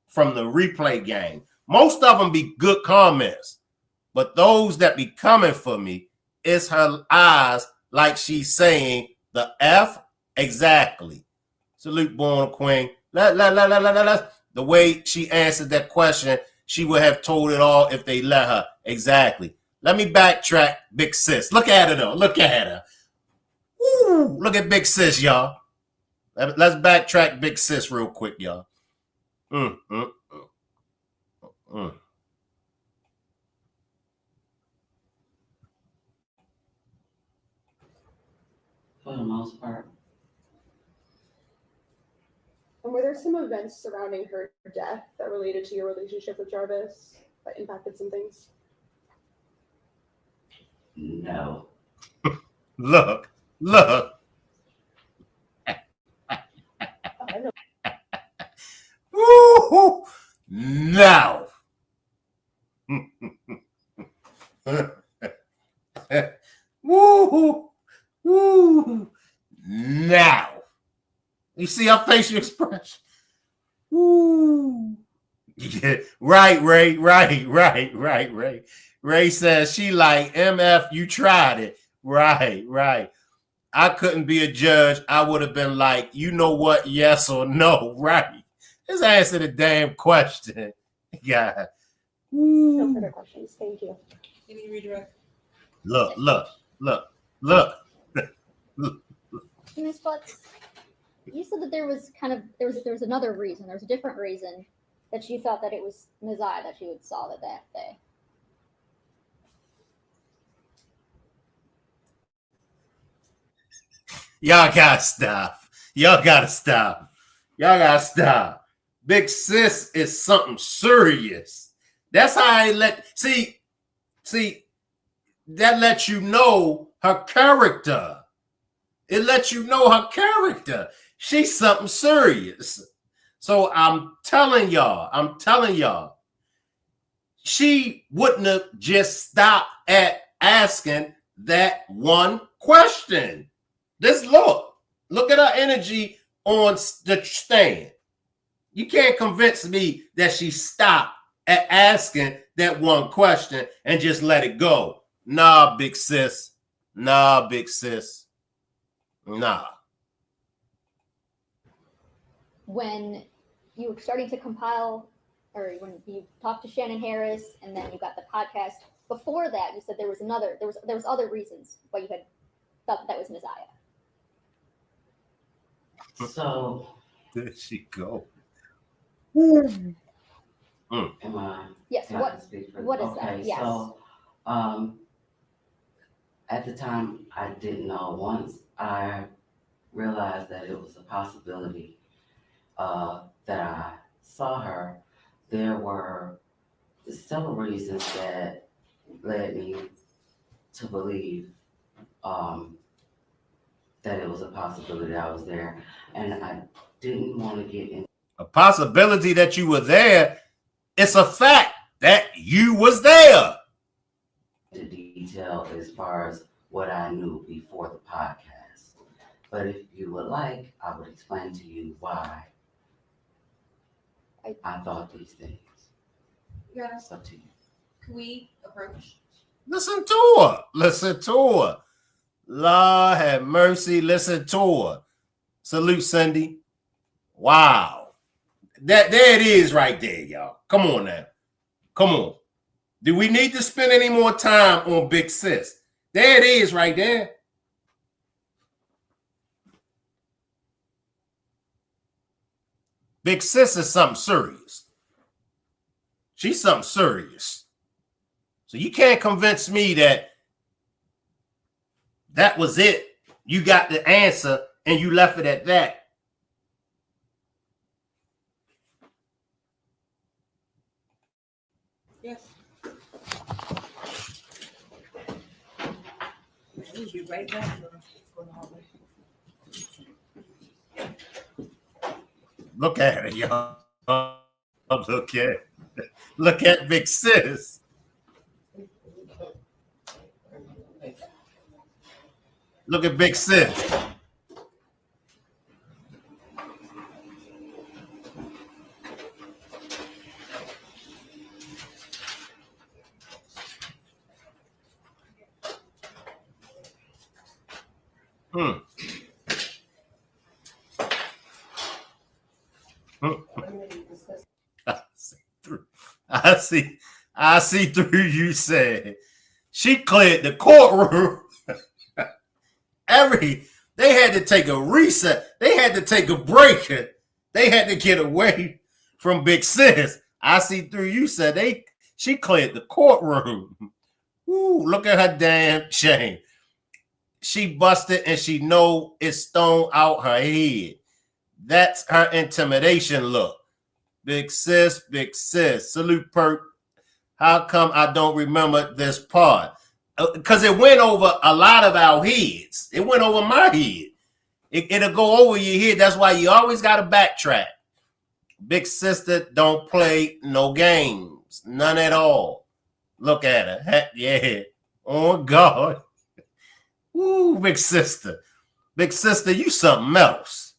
from the replay gang. Most of them be good comments, but those that be coming for me, it's her eyes like she's saying the F exactly. Salute, Born Queen. The way she answered that question, she would have told it all if they let her. Exactly. Let me backtrack Big Sis. Look at her, though. Look at her. Woo! Look at Big Sis, y'all. Let's backtrack Big Sis real quick, y'all. For the most part. And were there some events surrounding her death that related to your relationship with Jarvis that impacted some things? No. Look. Look. Woo! No. Woo! Woo! Now. You see her facial expression? Woo! Yeah, right, Ray. Ray. Ray says she like, MF, you tried it. Right. I couldn't be a judge. I would have been like, you know what? Yes or no. Right. Just answer the damn question. Yeah. No further questions. Thank you. Any redirect? Look. Ms. Butts, you said that there was another reason. There was a different reason that you thought that it was Messiah that you had saw that day. Y'all gotta stop. Big Sis is something serious. That's how I see, that lets you know her character. It lets you know her character. She's something serious. So I'm telling y'all, she wouldn't have just stopped at asking that one question. Just look at her energy on the stand. You can't convince me that she stopped at asking that one question and just let it go. Nah, Big Sis. Nah. When you were starting to compile, or when you talked to Shannon Harris, and then you got the podcast. Before that, you said there was other reasons why you had thought that was Messiah. So, There she go. am I? Yes. can I speak for- What is okay, that? Yes. So, At the time, I didn't know. Once I realized that it was a possibility that I saw her, there were several reasons that led me to believe that it was a possibility I was there, and I didn't want to get into A possibility that you were there. It's a fact that you was there. detail as far as what I knew before the podcast. But if you would like, I would explain to you why I thought these things. Your Honor, It's up to you. can we approach? Listen to her. Listen to her. Lord have mercy. Listen to her. Salute, Cindy. Wow. There it is right there, y'all. Come on now. Come on. Do we need to spend any more time on Big Sis? There it is right there. Big Sis is something serious. She's something serious. So you can't convince me that that was it. You got the answer and you left it at that. Yes. We'll be right back. Go in the hallway. Look at it, y'all. Look at Big Sis. Look at Big Sis. I see through you said. She cleared the courtroom. They had to take a reset. They had to take a break. They had to get away from Big Sis. I see through you said she cleared the courtroom. Ooh, look at her damn shame. She busted and she know it's stone out her head. That's her intimidation look. Big sis. Salute, Perk. How come I don't remember this part? Because it went over a lot of our heads. It went over my head. It'll go over your head. That's why you always got to backtrack. Big sister don't play no games. None at all. Look at her. Heck yeah. Oh, God. Ooh, big sister. Big sister, you something else.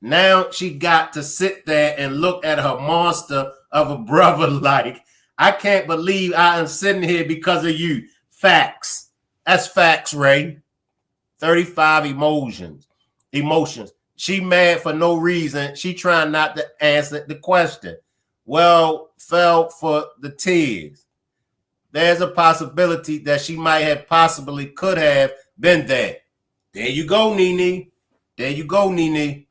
Now she got to sit there and look at her monster of a brother like, I can't believe I am sitting here because of you. Facts. That's facts, Ray. 35 emotions. She mad for no reason. She trying not to answer the question. Well, fell for the tears. There's a possibility that she might have possibly could have been there. There you go, Nene. There you go, Nene.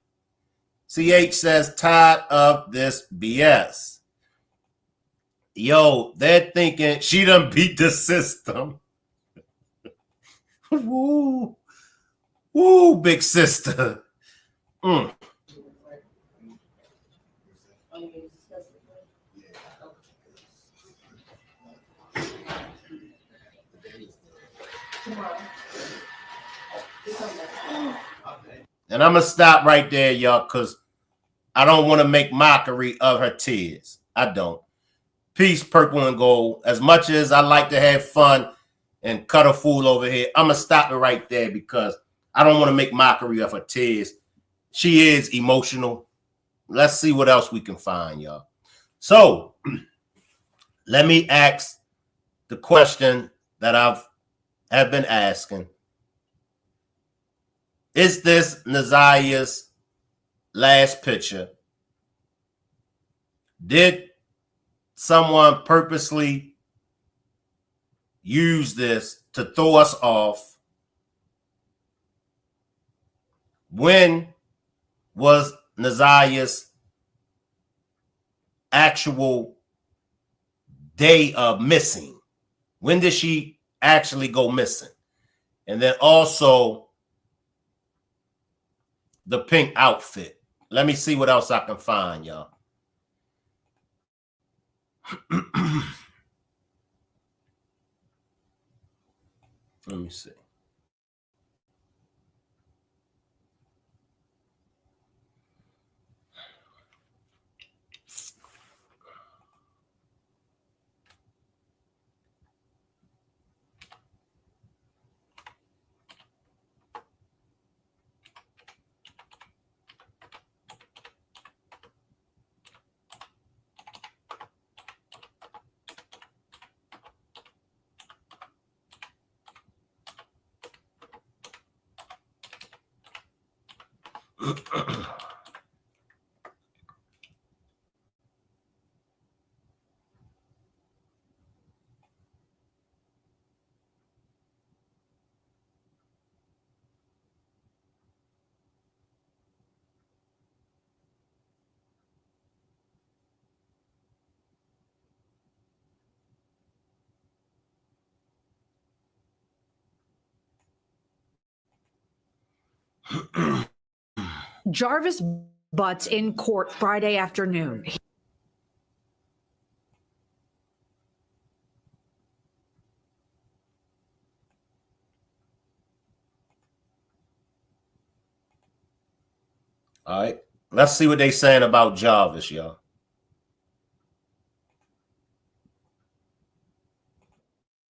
CH says, tired of this BS. Yo, they're thinking she done beat the system. Woo. Woo, big sister. And I'm going to stop right there, y'all, because I don't want to make mockery of her tears. I don't. Peace, purple and gold. As much as I like to have fun and cut a fool over here, I'm going to stop it right there because I don't want to make mockery of her tears. She is emotional. Let's see what else we can find, y'all. So let me ask the question that have been asking. Is this Naziah's last picture? Did someone purposely use this to throw us off? When was Naziah's actual day of missing? When did she actually go missing? And then also the pink outfit. Let me see what else I can find, y'all. Let me see. Jarvis butts in court Friday afternoon. All right. Let's see what they saying about Jarvis, y'all.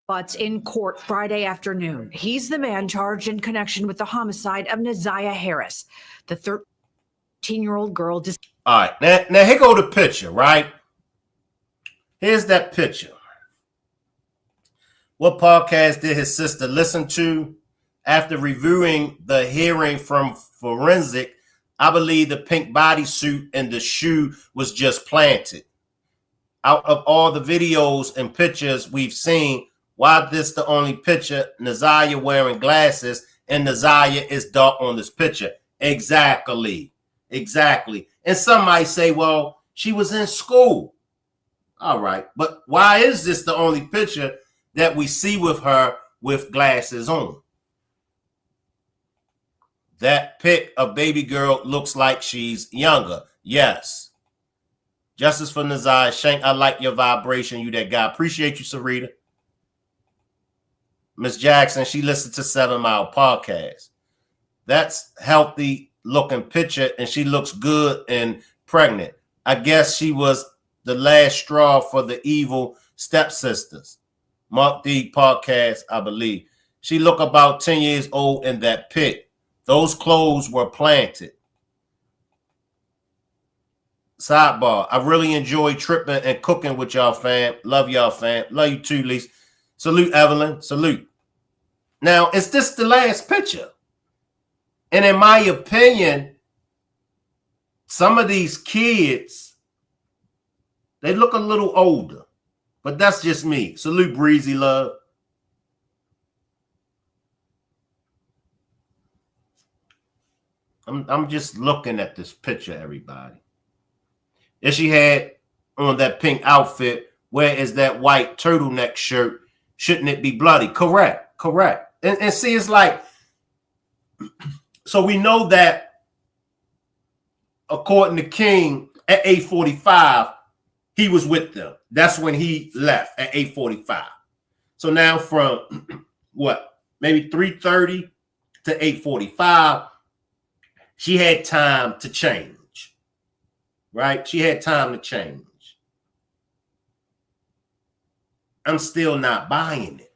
Butts in court Friday afternoon. He's the man charged in connection with the homicide of Naziah Harris, the 13-year-old girl. All right. Now here go the picture, right? Here's that picture. What podcast did his sister listen to? After reviewing the hearing from forensic, I believe the pink bodysuit and the shoe was just planted. Out of all the videos and pictures we've seen, why this the only picture? Naziah wearing glasses and Naziah is dark on this picture. Exactly. And some might say, well, she was in school. All right. But why is this the only picture that we see with her with glasses on? That pic of baby girl looks like she's younger. Yes. Justice for Naziah. Shank, I like your vibration. You that guy. Appreciate you, Sarita. Miss Jackson, she listened to 7 Mile podcast. That's healthy looking picture, and she looks good and pregnant. I guess she was the last straw for the evil stepsisters. Mark D podcast, I believe. She looked about 10 years old in that pic. Those clothes were planted. Sidebar, I really enjoy tripping and cooking with y'all, fam. Love y'all, fam. Love you too, Lisa. Salute, Evelyn. Salute. Now, is this the last picture? And in my opinion, some of these kids, they look a little older. But that's just me. Salute, Breezy Love. I'm just looking at this picture, everybody. If she had on that pink outfit, where is that white turtleneck shirt? Shouldn't it be bloody? Correct. And see, it's like, so we know that according to King, at 8:45, he was with them. That's when he left at 8:45. So now from what, maybe 3:30 to 8:45, she had time to change, right? She had time to change. I'm still not buying it.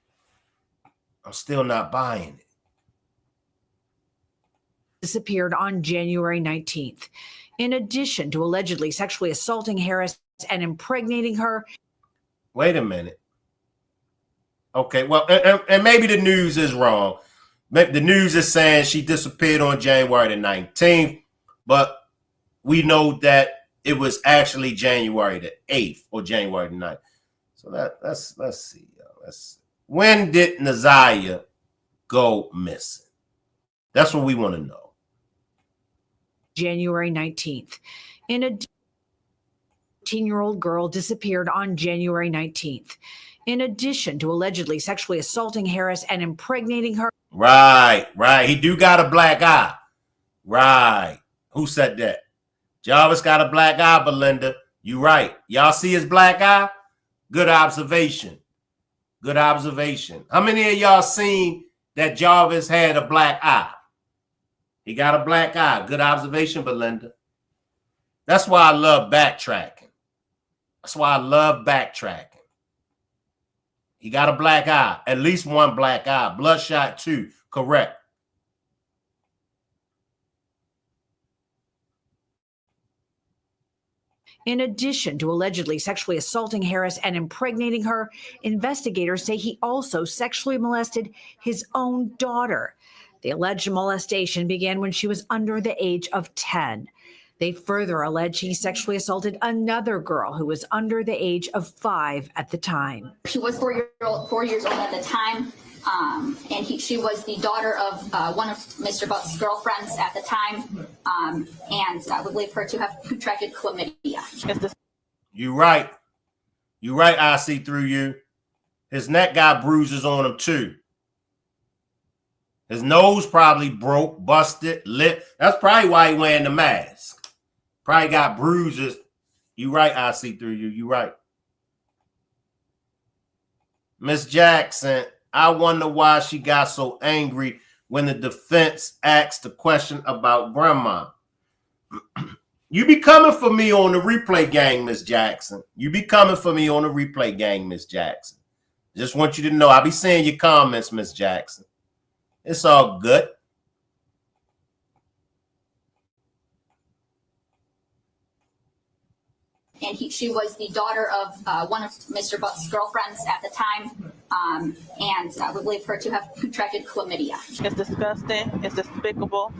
Disappeared on January 19th. In addition to allegedly sexually assaulting Harris and impregnating her. Wait a minute. Okay, well, and maybe the news is wrong. The news is saying she disappeared on January the 19th, but we know that it was actually January the 8th or January the 9th. So let's see. When did Naziah go missing? That's what we want to know. January 19th. In a 13-year-old girl disappeared on January 19th. In addition to allegedly sexually assaulting Harris and impregnating her, Right. He do got a black eye. Right. Who said that? Jarvis got a black eye, Belinda. You right. Y'all see his black eye? Good observation. How many of y'all seen that Jarvis had a black eye? He got a black eye. Good observation, Belinda. That's why I love backtracking. He got a black eye. At least one black eye. Bloodshot too. Correct. in addition to allegedly sexually assaulting Harris and impregnating her, investigators say he also sexually molested his own daughter. The alleged molestation began when she was under the age of 10. They further allege he sexually assaulted another girl who was under the age of 5 at the time. She was 4 years old at the time, and she was the daughter of one of Mr. Butt's girlfriends at the time, and I would believe her to have contracted chlamydia. You right. I see through you. His neck got bruises on him too. His nose probably broke, busted, lip. That's probably why he wearing the mask. Probably got bruises. You right, I see through you. You right. Miss Jackson, I wonder why she got so angry when the defense asked the question about grandma. You be coming for me on the replay gang, Miss Jackson. Just want you to know, I be seeing your comments, Miss Jackson. It's all good. And she was the daughter of one of Mr. Butt's girlfriends at the time, and I would believe her to have contracted chlamydia. It's disgusting. It's despicable.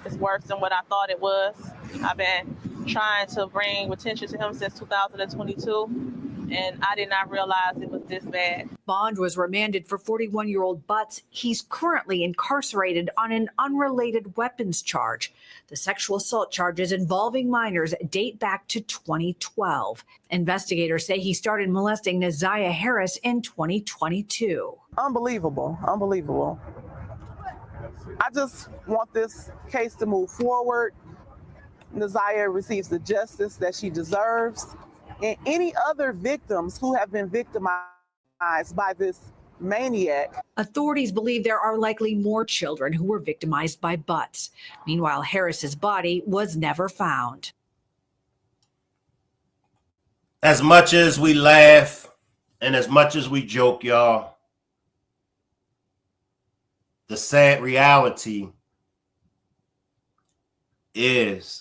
It's worse than what I thought it was. I've been trying to bring attention to him since 2022. And I did not realize it was this bad. Bond was remanded for 41-year-old Butts. He's currently incarcerated on an unrelated weapons charge. The sexual assault charges involving minors date back to 2012. Investigators say he started molesting Naziah Harris in 2022. Unbelievable. I just want this case to move forward. Naziah receives the justice that she deserves. And any other victims who have been victimized by this maniac. Authorities believe there are likely more children who were victimized by Butts. Meanwhile, Harris's body was never found. As much as we laugh and as much as we joke, y'all, the sad reality is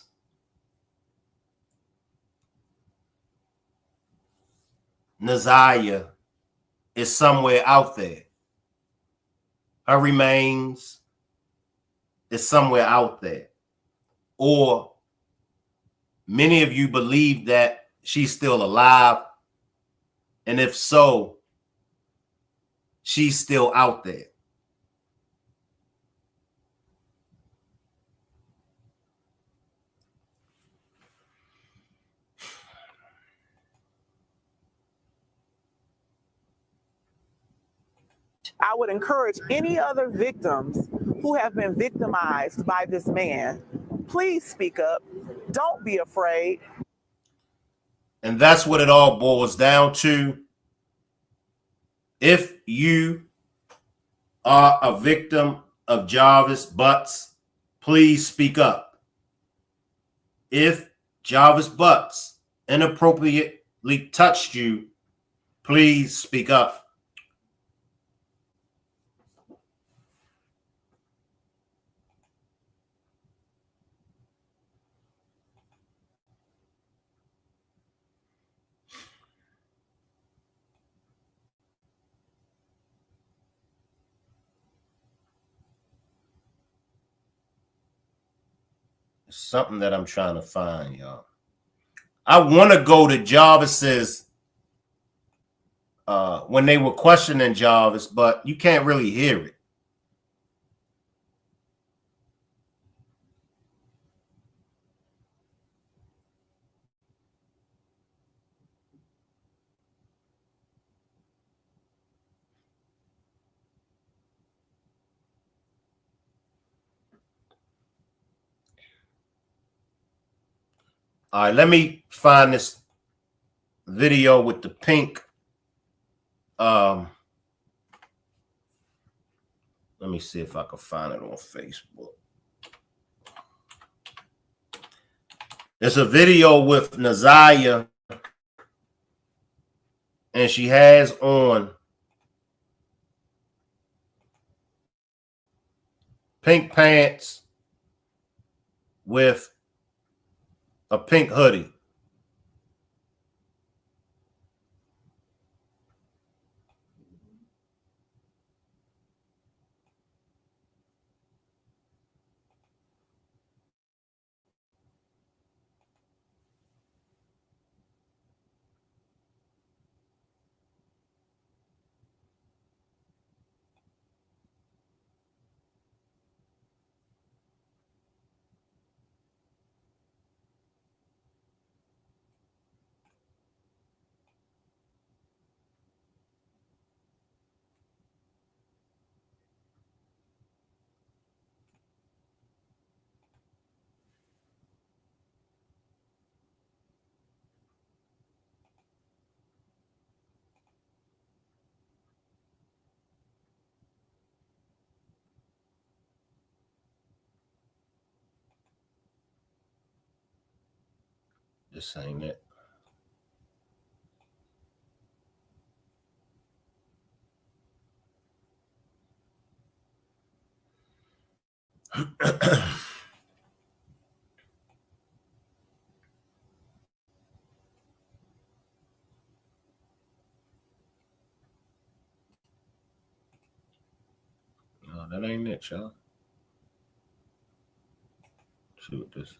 Naziah is somewhere out there. Her remains is somewhere out there. Or many of you believe that she's still alive. And if so, she's still out there. I would encourage any other victims who have been victimized by this man, please speak up. Don't be afraid. And that's what it all boils down to. If you are a victim of Jarvis Butts, please speak up. If Jarvis Butts inappropriately touched you, please speak up. Something that I'm trying to find, y'all. I want to go to Jarvis's when they were questioning Jarvis, but you can't really hear it. All right, let me find this video with the pink. Let me see if I can find it on Facebook. There's a video with Naziah, and she has on pink pants with a pink hoodie. This ain't it. No, that ain't it, y'all. See what this is.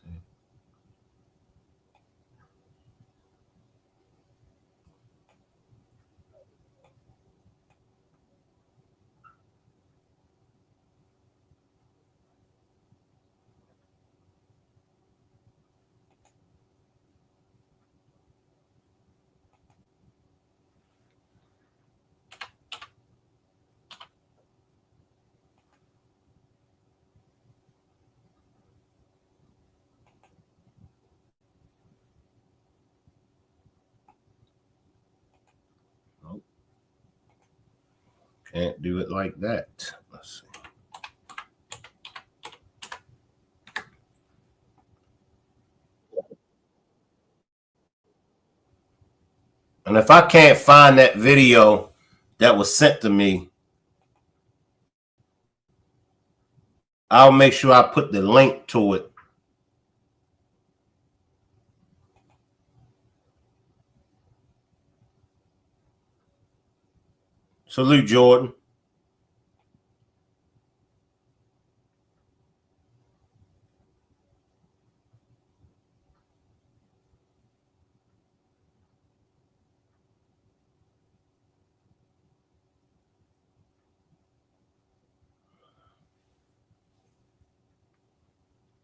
Nope. Can't do it like that. Let's see. And if I can't find that video that was sent to me, I'll make sure I put the link to it. Salute, Jordan.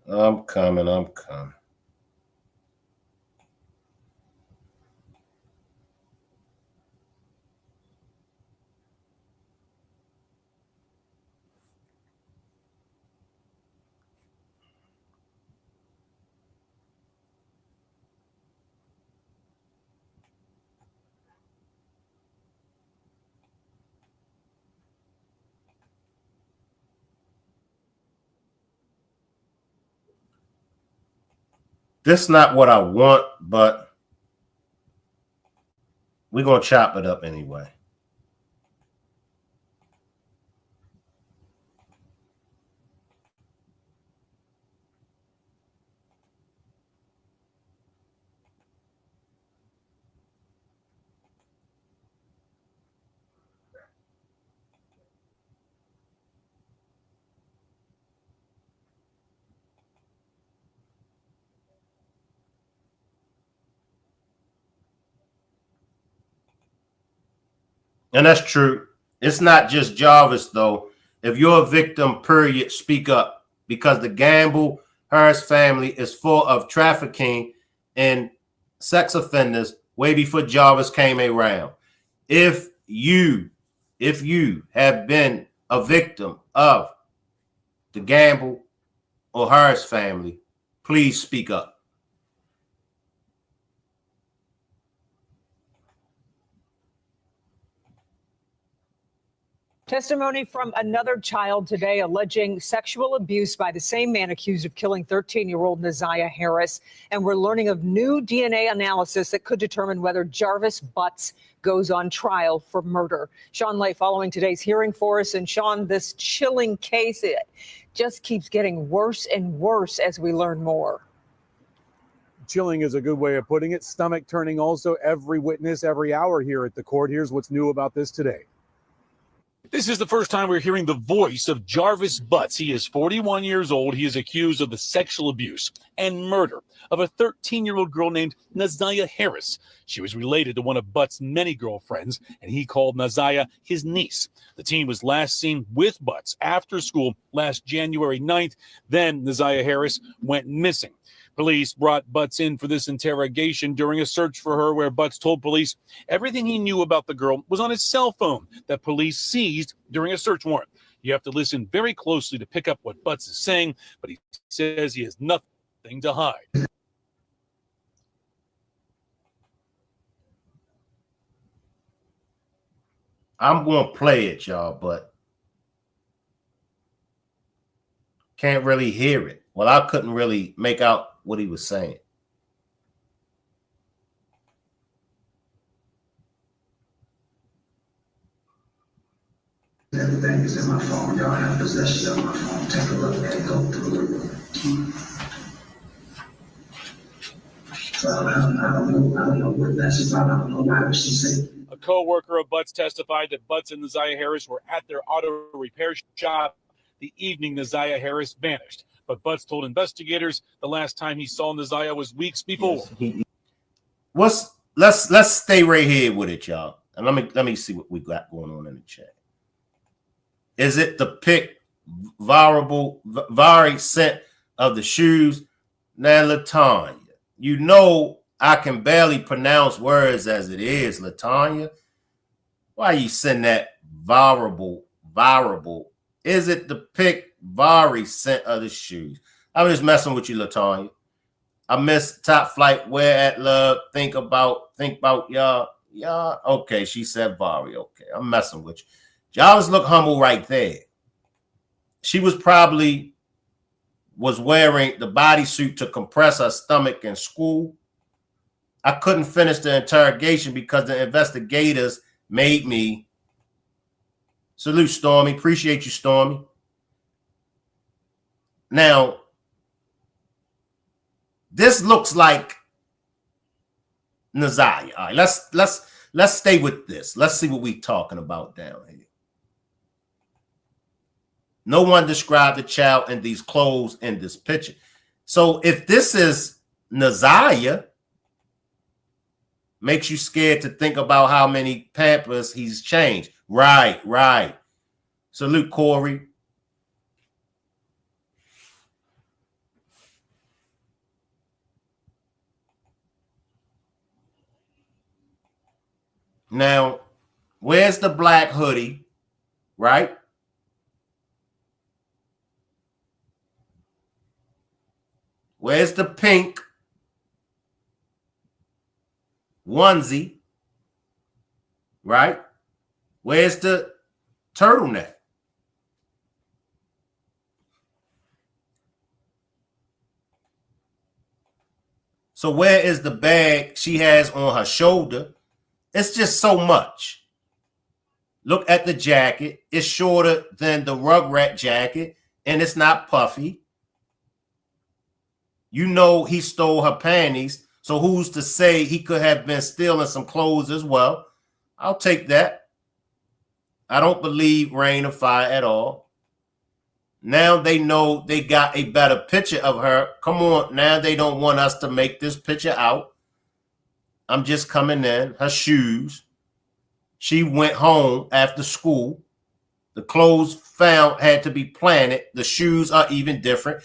I'm coming. I'm coming. This is not what I want, but we're going to chop it up anyway. And that's true. It's not just Jarvis, though. If you're a victim, period, speak up, because the Gamble Harris family is full of trafficking and sex offenders way before Jarvis came around. If you have been a victim of the Gamble or Harris family, please speak up. Testimony from another child today alleging sexual abuse by the same man accused of killing 13-year-old Naziah Harris. And we're learning of new DNA analysis that could determine whether Jarvis Butts goes on trial for murder. Sean Lay following today's hearing for us. And Sean, this chilling case, it just keeps getting worse and worse as we learn more. Chilling is a good way of putting it. Stomach turning also. Every witness, every hour here at the court. Here's what's new about this today. This is the first time we're hearing the voice of Jarvis Butts. He is 41 years old. He is accused of the sexual abuse and murder of a 13-year-old girl named Naziah Harris. She was related to one of Butts' many girlfriends, and he called Naziah his niece. The teen was last seen with Butts after school last January 9th. Then Naziah Harris went missing. Police brought Butts in for this interrogation during a search for her, where Butts told police everything he knew about the girl was on his cell phone that police seized during a search warrant. You have to listen very closely to pick up what Butts is saying, but he says he has nothing to hide. I'm going to play it, y'all, but can't really hear it. Well, I couldn't really make out what he was saying. Everything is in my phone. Y'all have possession of my phone. Take a look at it. Go through it. So I don't know what that's about. I don't know why she said. A co-worker of Butts testified that Butts and Naziah Harris were at their auto repair shop the evening Naziah Harris vanished. But Butts told investigators the last time he saw Naziah was weeks before. Let's stay right here with it, y'all. And let me see what we got going on in the chat. Is it the pic Vari sent of the shoes? Now, Latanya, you know I can barely pronounce words as it is, Latanya. Why you send that variable? Is it the pic Vari sent of the shoes? I'm just messing with you, Latanya. I miss Top Flight, Where at Love, think about y'all. Okay, she said Vari. Okay, I'm messing with you. Jarvis look humble right there. She was probably wearing the bodysuit to compress her stomach in school. I couldn't finish the interrogation because the investigators made me. Salute, Stormy. Appreciate you, Stormy. Now, this looks like Naziah. All right, let's stay with this. Let's see what we're talking about down here. No one described the child in these clothes in this picture. So if this is Naziah, makes you scared to think about how many Pampers he's changed. Right. Salute, Corey. Now, where's the black hoodie? Right? Where's the pink onesie? Right? Where's the turtleneck? So where is the bag she has on her shoulder? It's just so much. Look at the jacket. It's shorter than the Rugrat jacket, and it's not puffy. You know he stole her panties, so who's to say he could have been stealing some clothes as well? I'll take that. I don't believe Rain of Fire at all. Now they know they got a better picture of her. Come on, now they don't want us to make this picture out. I'm just coming in. Her shoes. She went home after school. The clothes found had to be planted. The shoes are even different.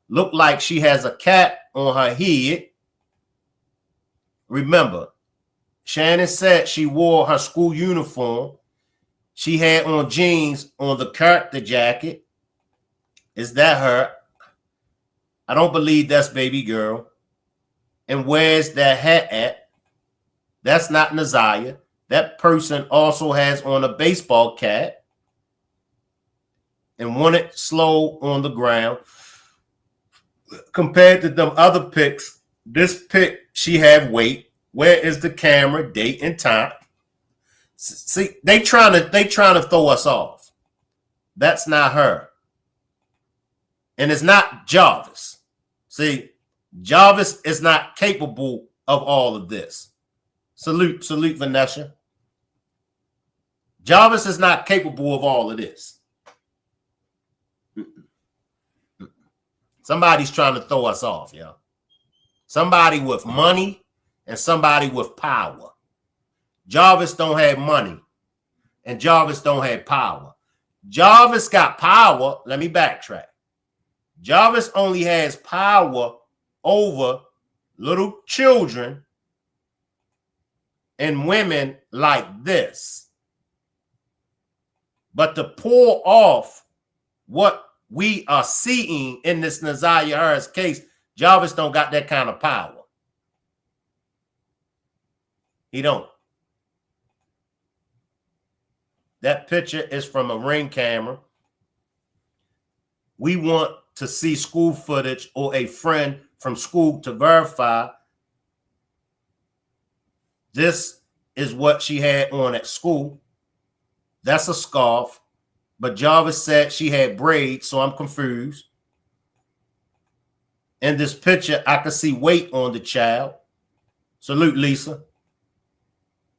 Look like she has a cap on her head. Remember, Shannon said she wore her school uniform. She had on jeans on the character jacket. Is that her? I don't believe that's baby girl. And where's that hat at? That's not Naziah. that person also has on a baseball cap and want it slow on the ground. Compared to them other pics, this pic, she had weight. Where is the camera, date, and time? See, they trying to throw us off. That's not her. And it's not Jarvis. See, Jarvis is not capable of all of this. Salute, Vanessa. Jarvis is not capable of all of this. Somebody's trying to throw us off, yo. Somebody with money and somebody with power. Jarvis don't have money and Jarvis don't have power. Jarvis got power. Let me backtrack. Jarvis only has power over little children and women like this. But to pull off what we are seeing in this Nazaria Harris case, Jarvis don't got that kind of power. He don't. That picture is from a Ring camera. We want to see school footage or a friend from school to verify this is what she had on at school. That's a scarf. But Jarvis said she had braids, so I'm confused. In this picture, I could see weight on the child. Salute, Lisa.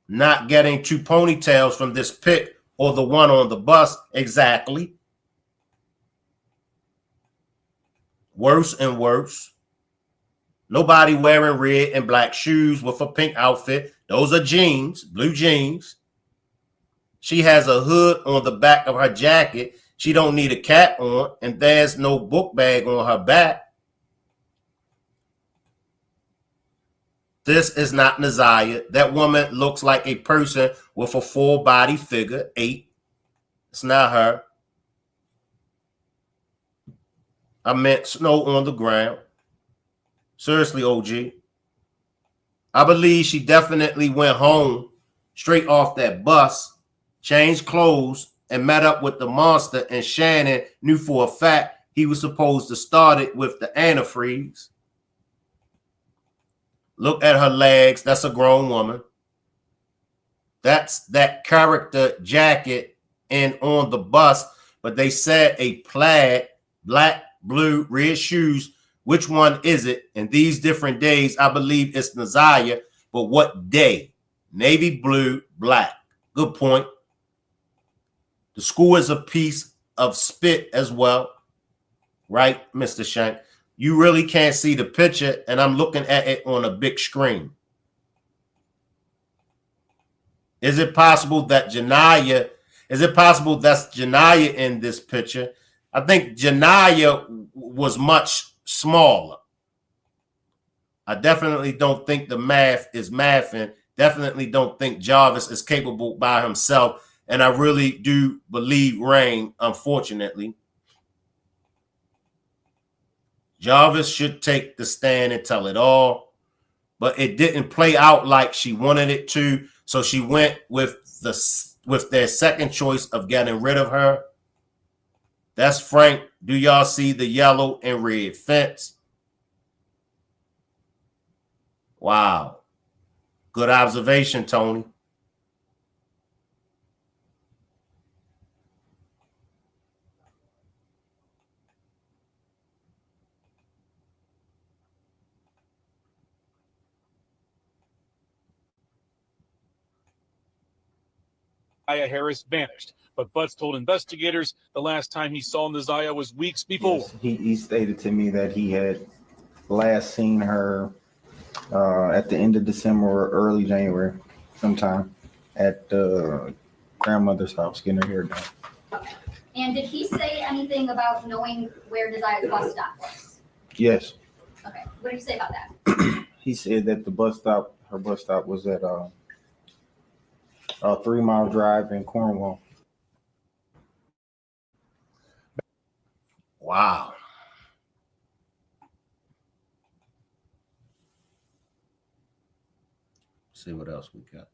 Not getting two ponytails from this pic or the one on the bus exactly. Worse and worse. Nobody wearing red and black shoes with a pink outfit. Those are jeans, blue jeans. She has a hood on the back of her jacket. She don't need a cap on, and there's no book bag on her back. This is not Nazaria. That woman looks like a person with a full body figure, 8. It's not her. I meant snow on the ground. Seriously, OG. I believe she definitely went home straight off that bus, changed clothes, and met up with the monster, and Shannon knew for a fact he was supposed to start it with the antifreeze. Look at her legs. That's a grown woman. That's that character jacket and on the bus, but they said a plaid, black, blue, red shoes. Which one is it? And these different days, I believe it's Nazaria, but what day? Navy blue, black. Good point. The school is a piece of spit as well, right, Mr. Shank? You really can't see the picture, and I'm looking at it on a big screen. Is it possible that's Janaya in this picture? I think Janaya was much smaller. I definitely don't think the math is mathing. Definitely don't think Jarvis is capable by himself. And I really do believe Rain, unfortunately. Jarvis should take the stand and tell it all. But it didn't play out like she wanted it to. So she went with their second choice of getting rid of her. That's Frank. Do y'all see the yellow and red fence? Wow. Good observation, Tony. Harris vanished, but Butts told investigators the last time he saw Nazaria was weeks before. Yes, he stated to me that he had last seen her at the end of December or early January, sometime at grandmother's house getting her hair done. Okay. And did he say anything about knowing where Nazaya's bus stop was? Yes. Okay. What did he say about that? He said that her bus stop was at a 3-mile drive in Cornwall. Wow. See what else we got.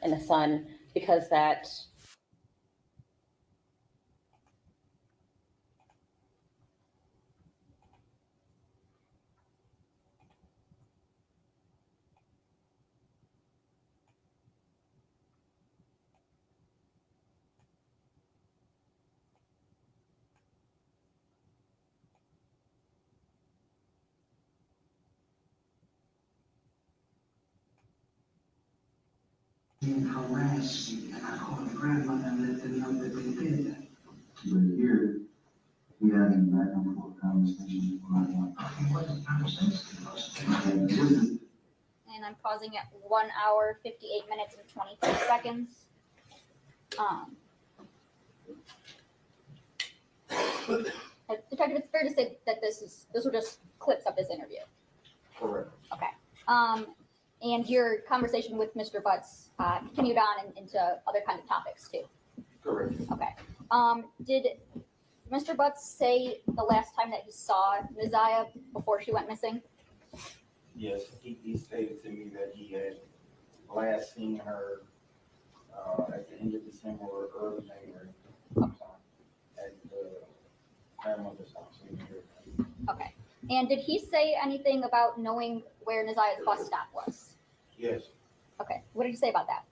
and a son, because that being harassed, and I called the grandmother and let them know that they did that. But here, we having back and forth conversations. Okay, what the conversation? And I'm pausing at 1 hour, 58 minutes and 23 seconds. Detective, it's fair to say that those were just clips of this interview. Correct. Okay. And your conversation with Mr. Butts continued on into other kind of topics too. Correct. Okay. Did Mr. Butts say the last time that he saw Neziah before she went missing? Yes, he stated to me that he had last seen her at the end of December or early January at the grandmother's house in New York. Okay. And did he say anything about knowing where Neziah's bus stop was? Yes, Okay. What did he say about that?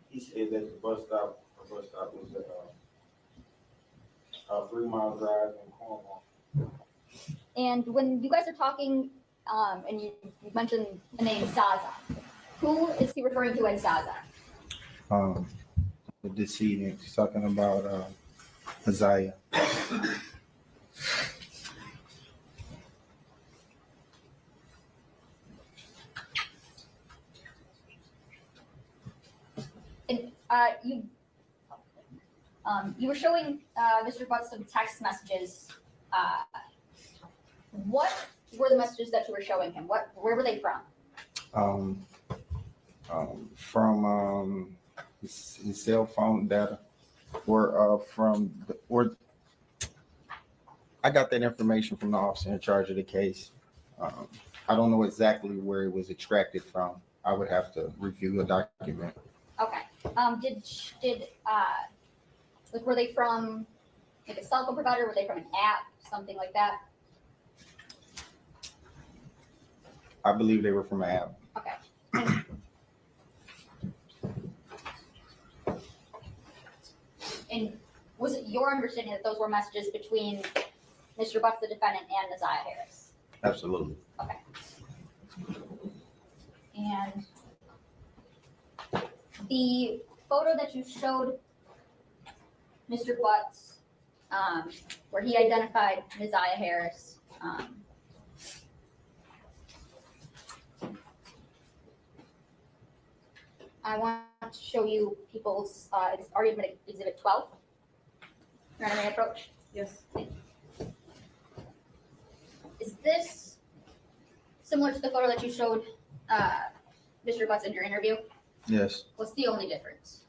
he said that the bus stop was a 3 mile drive in Cornwall. And when you guys are talking, and you mentioned the name Zaza, who is he referring to as Zaza? The decedent, he's talking about Isaiah. And you were showing Mr. Butts some text messages. What were the messages that you were showing him? Where were they from? From his cell phone data, or I got that information from the officer in charge of the case. I don't know exactly where it was extracted from. I would have to review the document. Okay. Were they from like a cell phone provider? Were they from an app, something like that? I believe they were from an app. Okay. And was it your understanding that those were messages between Mr. Butts, the defendant, and Neziah Harris? Absolutely. Okay. And the photo that you showed Mr. Butts, where he identified Neziah Harris, I want to show you people's, it's already been exhibit 12. Runaway approach. Yes. Is this similar to the photo that you showed Mr. Butts in your interview? Yes. What's the only difference,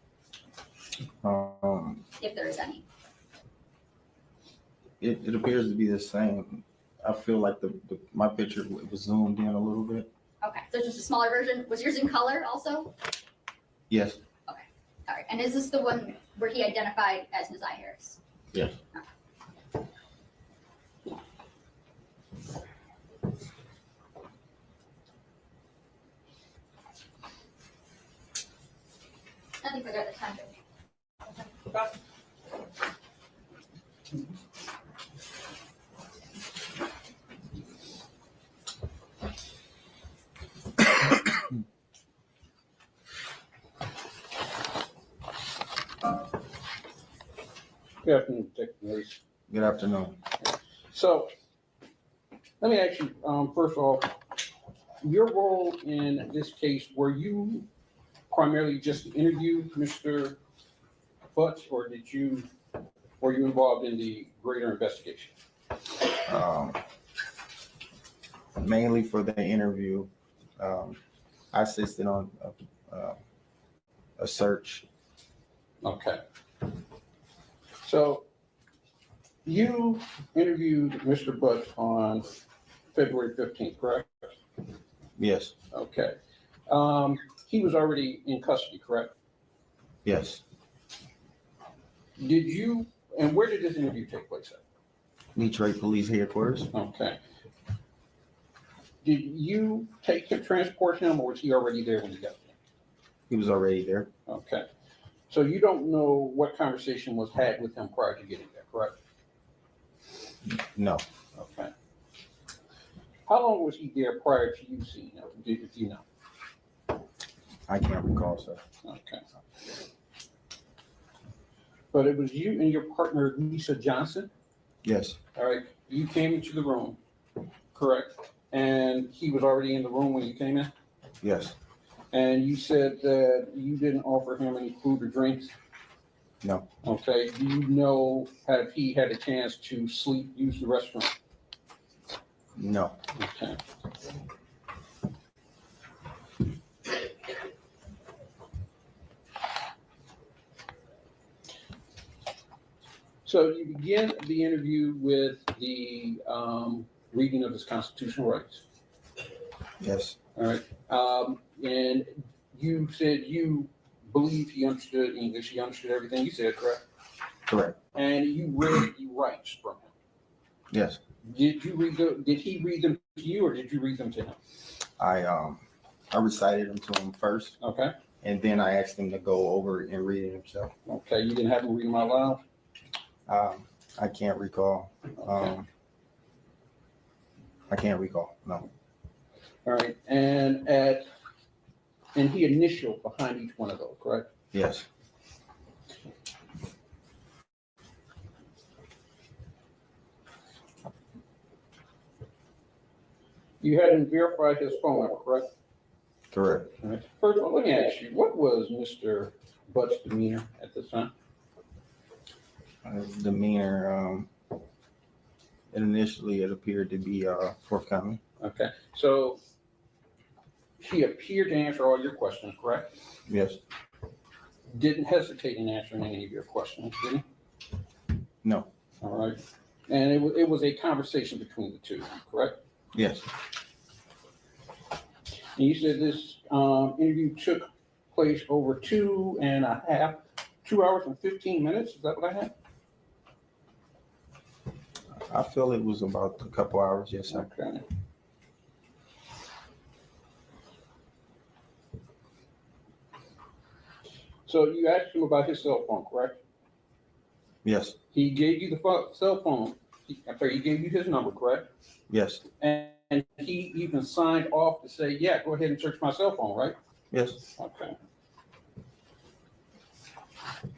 if there is any? It appears to be the same. I feel like my picture was zoomed in a little bit. Okay, so it's just a smaller version. Was yours in color also? Yes. Okay, all right. And is this the one where he identified as Neziah Harris? Yes. Nothing further at the time. Good afternoon, Detective Harris. Good afternoon. So, let me ask you, first of all, your role in this case, were you primarily just to interview Mr. Butts, or were you involved in the greater investigation? Mainly for the interview. I assisted on a search. Okay. So you interviewed Mr. Butts on February 15th, correct? Yes. Okay. He was already in custody, correct? Yes. Did you, and where did this interview take place at? Detroit Police Headquarters. Okay. Did you transport him, or was he already there when you got there? He was already there. Okay. So you don't know what conversation was had with him prior to getting there, correct? No. Okay. How long was he there prior to you seeing him, if you know? I can't recall, sir. Okay. But it was you and your partner, Lisa Johnson? Yes. All right. You came into the room, correct? And he was already in the room when you came in? Yes. And you said that you didn't offer him any food or drinks? No. Okay. Do you know, have he had a chance to sleep, use the restroom? No. Okay. So you begin the interview with the reading of his constitutional rights. Yes. All right. And you said you believe he understood English. He understood everything you said, correct? Correct. And you read the rights from him. Yes. Did you read them? Did he read them to you, or did you read them to him? I recited them to him first. Okay. And then I asked him to go over and read it himself. Okay. You didn't have him read them out loud? I can't recall. Okay. I can't recall. No. All right. And he initialed behind each one of those, correct? Yes. You had him verify his phone number, correct? Correct. All right. First of all, let me ask you, what was Mr. Butt's demeanor at this time? Demeanor, initially it appeared to be forthcoming. Okay, so he appeared to answer all your questions, correct? Yes. Didn't hesitate in answering any of your questions, did he? No. All right. And it was a conversation between the two, correct? Yes. And you said this interview took place over 2 hours and 15 minutes. Is that what I had? I feel it was about a couple hours. Yes, sir. Okay. So you asked him about his cell phone, correct? Yes. He gave you the cell phone. He gave you his number, correct? Yes. And he even signed off to say, yeah, go ahead and search my cell phone, right? Yes. Okay.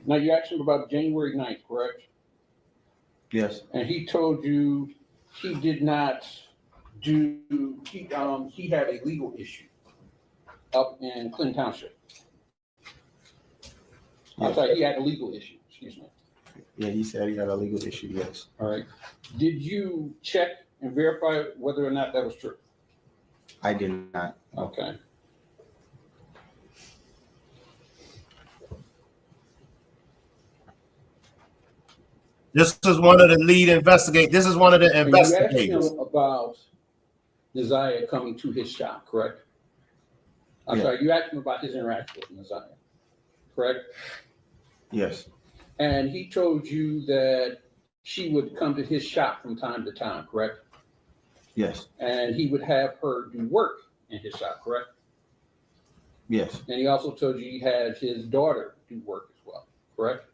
Now you asked him about January 9th, correct? Yes. And he told you he did not do, he had a legal issue up in Clinton Township. I'm sorry, he had a legal issue, excuse me. Yeah, he said he had a legal issue, yes. All right. Did you check and verify whether or not that was true? I did not. Okay. This is one of the lead investigate. This is one of the And investigators. you asked him about Nasiah coming to his shop, correct? I'm Yeah. sorry, you asked him about his interaction with Nasiah, correct? Yes. And he told you that she would come to his shop from time to time, correct? Yes. And he would have her do work in his shop, correct? Yes. And he also told you he had his daughter do work as well, correct?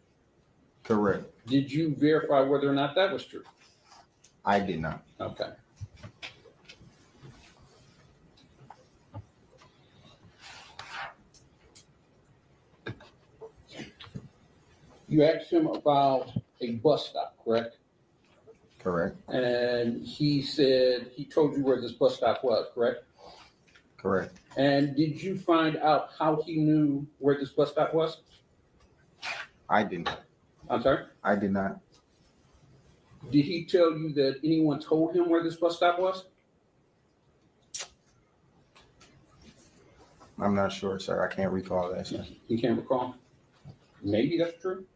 Correct. Did you verify whether or not that was true? I did not. Okay. You asked him about a bus stop, correct? Correct. And he said, he told you where this bus stop was, correct? Correct. And did you find out how he knew where this bus stop was? I did not. I'm sorry? I did not. Did he tell you that anyone told him where this bus stop was? I'm not sure, sir. I can't recall that, sir. You can't recall? Maybe that's true.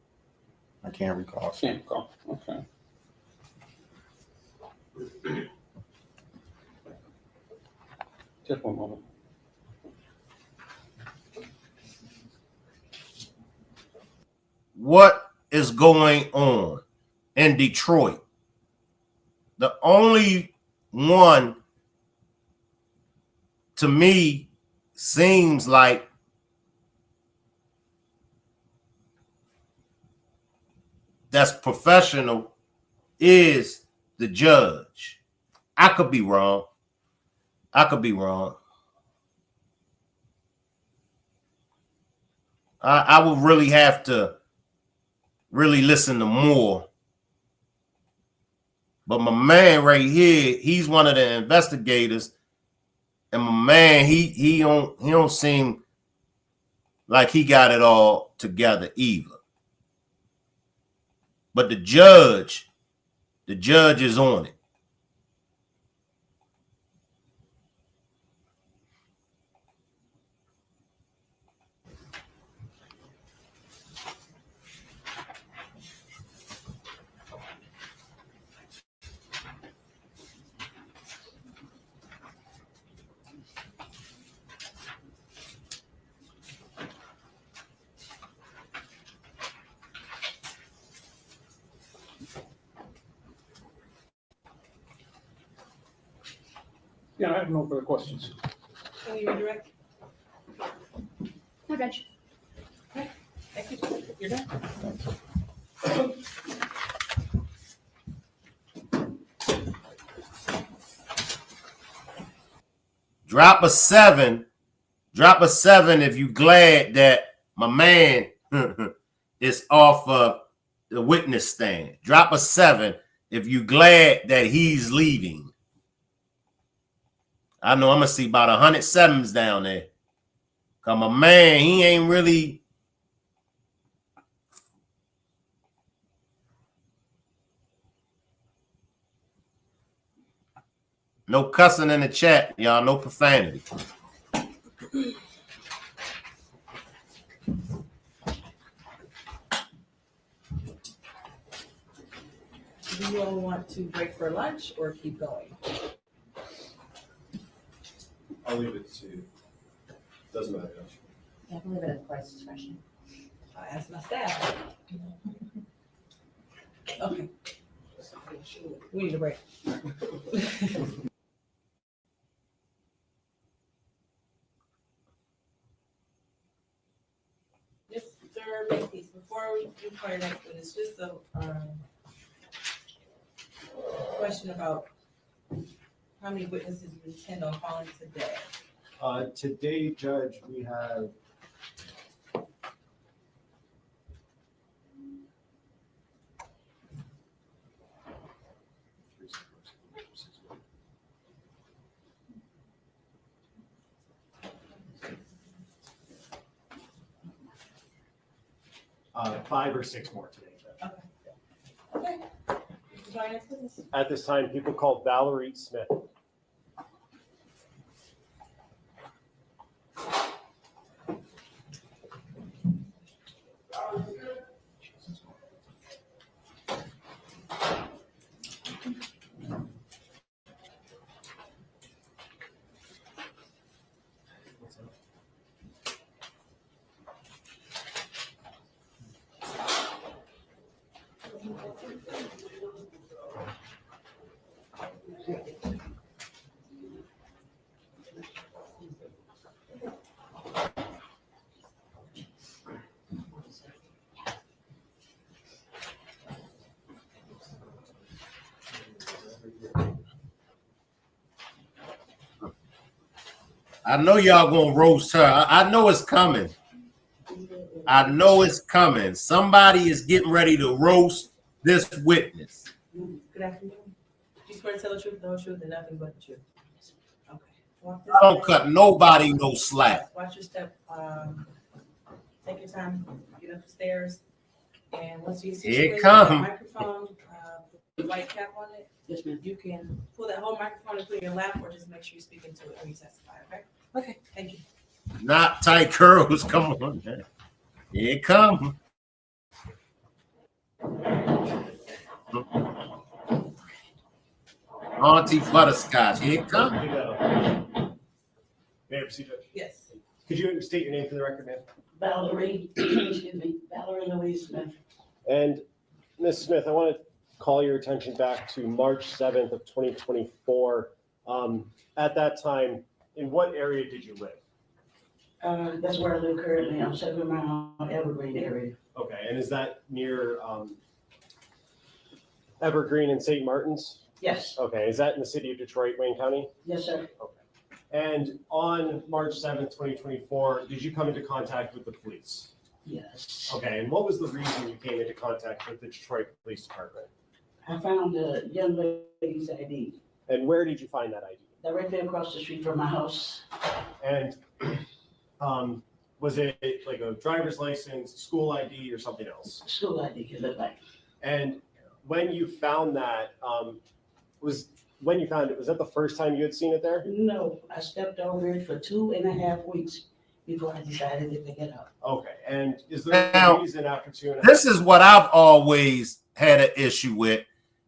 I can't recall, sir. Can't recall. Okay. Just one moment. is going on in Detroit, the only one to me seems like that's professional is the judge. I could be wrong. I could be wrong. I would really have to really listen to more. But my man right here, he's one of the investigators, and my man, he don't seem like he got it all together either. But the judge is on it. Yeah, I have no further questions. Can you redirect? No, Judge. Okay, thank you. You're done. Drop a seven if you glad that my man is off of the witness stand. Drop a 7 if you glad that he's leaving. I know I'm gonna see about 100 sevens down there. Cause my man, he ain't really. No cussing in the chat, y'all. No profanity. Do you all want to break for lunch or keep going? I'll leave it to. Doesn't matter. Yeah, I believe it at Christ's discretion. I'll ask my staff. Okay. We need a break. Mr. Makepeace, before we do part of that, it's just a question about how many witnesses you intend on calling today. Today, Judge, we have five or six more today, Judge. Okay. Mr. Joy, next witness. At this time, people called Valerie Smith. I know y'all gonna roast her. I know it's coming. I know it's coming. Somebody is getting ready to roast this witness. Good afternoon. Do you swear to tell the truth, the whole truth, and nothing but the truth? Okay. Walk this I don't way. cut nobody no slack. Watch your step. Take your time. Get up the stairs. And once you see Here it the come. microphone, the white cap on it, you can pull that whole microphone and put it in your lap, or just make sure you speak into it when you testify. Okay. Okay. Thank you. Not tight curls. Come on, man. Here it come. Auntie Butterscotch. Here it come. May I proceed, Judge? Yes. Could you state your name for the record, ma'am? Valerie, excuse me, Valerie Louise Smith. And Ms. Smith, I want to call your attention back to March 7th of 2024. At that time, in what area did you live? That's where I live currently. I'm 7 Mile Evergreen area. Okay, and is that near Evergreen and St. Martin's? Yes. Okay, is that in the city of Detroit, Wayne County? Yes, sir. And on March 7th, 2024, did you come into contact with the police? Yes. Okay, and what was the reason you came into contact with the Detroit Police Department? I found a young lady's ID And where did you find that ID? directly across the street from my house. And was it like a driver's license, school ID, or something else? School ID could look like. And when you found that, was that the first time you had seen it there? No, I stepped over it for 2.5 weeks before I decided to pick it up. Okay, and is there Now, a reason after 2.5? This is what I've always had an issue with.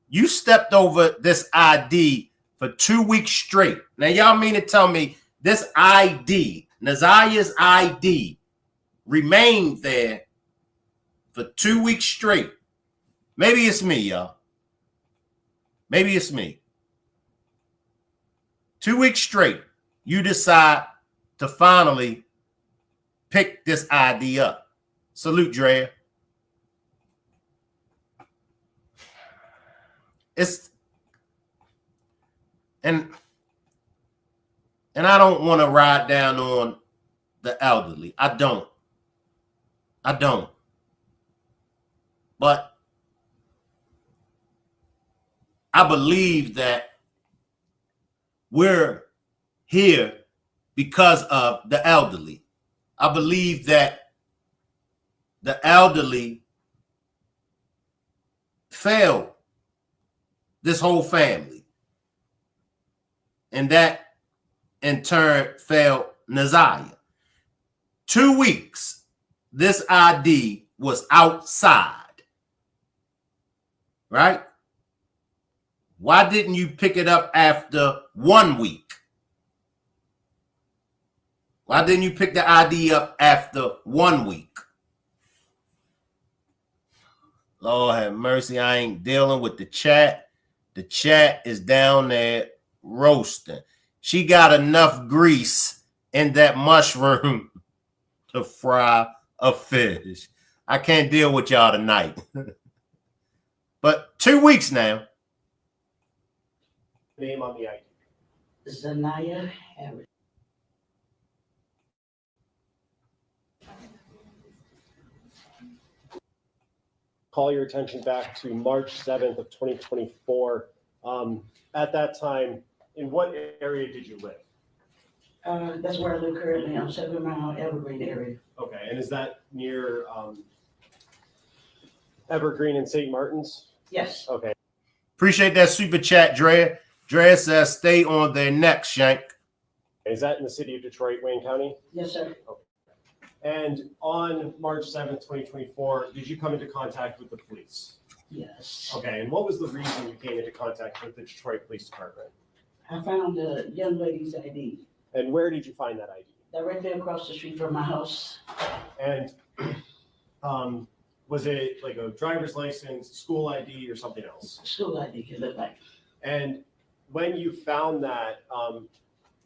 You stepped over this ID for 2 weeks straight. Now, y'all mean to tell me this ID, Naziah's ID, remained there for 2 weeks straight? Maybe it's me, y'all. Maybe it's me. 2 weeks straight, you decide to finally pick this ID up. Salute, Drea. And I don't want to ride down on the elderly. I don't. But I believe that we're here because of the elderly. I believe that the elderly failed this whole family. And that in turn failed Naziah. 2 weeks, this ID was outside. Right? Why didn't you pick it up after 1 week? Why didn't you pick the ID up after 1 week? Lord have mercy, I ain't dealing with the chat. The chat is down there roasting. She got enough grease in that mushroom to fry a fish. I can't deal with y'all tonight. But 2 weeks now. Name on the ID. Zanaya Harris. Call your attention back to March 7th of 2024. At that time, in what area did you live? That's where I live currently. I'm 7 Mile Evergreen area. Okay, and is that near Evergreen and St. Martin's? Yes. Okay. Appreciate that super chat, Drea. Drea says stay on their neck, Shank. Is that in the city of Detroit, Wayne County? Yes, sir. Okay. And on March 7th, 2024, did you come into contact with the police? Yes. Okay, and what was the reason you came into contact with the Detroit Police Department? I found a young lady's ID And where did you find that ID? directly across the street from my house. And was it like a driver's license, school ID, or something else? School ID could look like. And when you found that,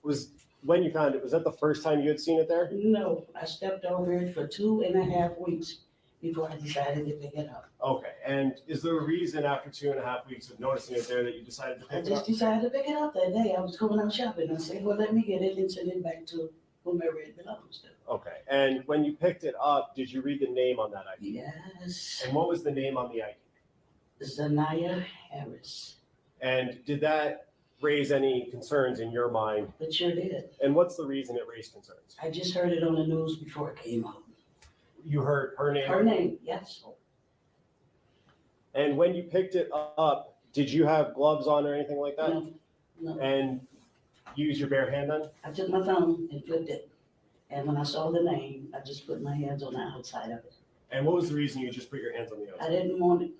was that the first time you had seen it there? No, I stepped over it for 2.5 weeks before I decided to pick it up. Okay, and is there a reason after 2.5 weeks of noticing it there that you decided to I pick it just up? decided to pick it up that day. I was going out shopping. I said, well, let me get it and send it back to whomever it belongs to. Okay, and when you picked it up, did you read the name on that ID? Yes. And what was the name on the ID? Zanaya Harris. And did that raise any concerns in your mind? It sure did. And what's the reason it raised concerns? I just heard it on the news before it came out. You heard her name? Her name, yes. And when you picked it up, did you have gloves on or anything like that? No, no. And you used your bare hand then? I took my thumb and flipped it. And when I saw the name, I just put my hands on the outside of it. And what was the reason you just put your hands on the I outside? didn't want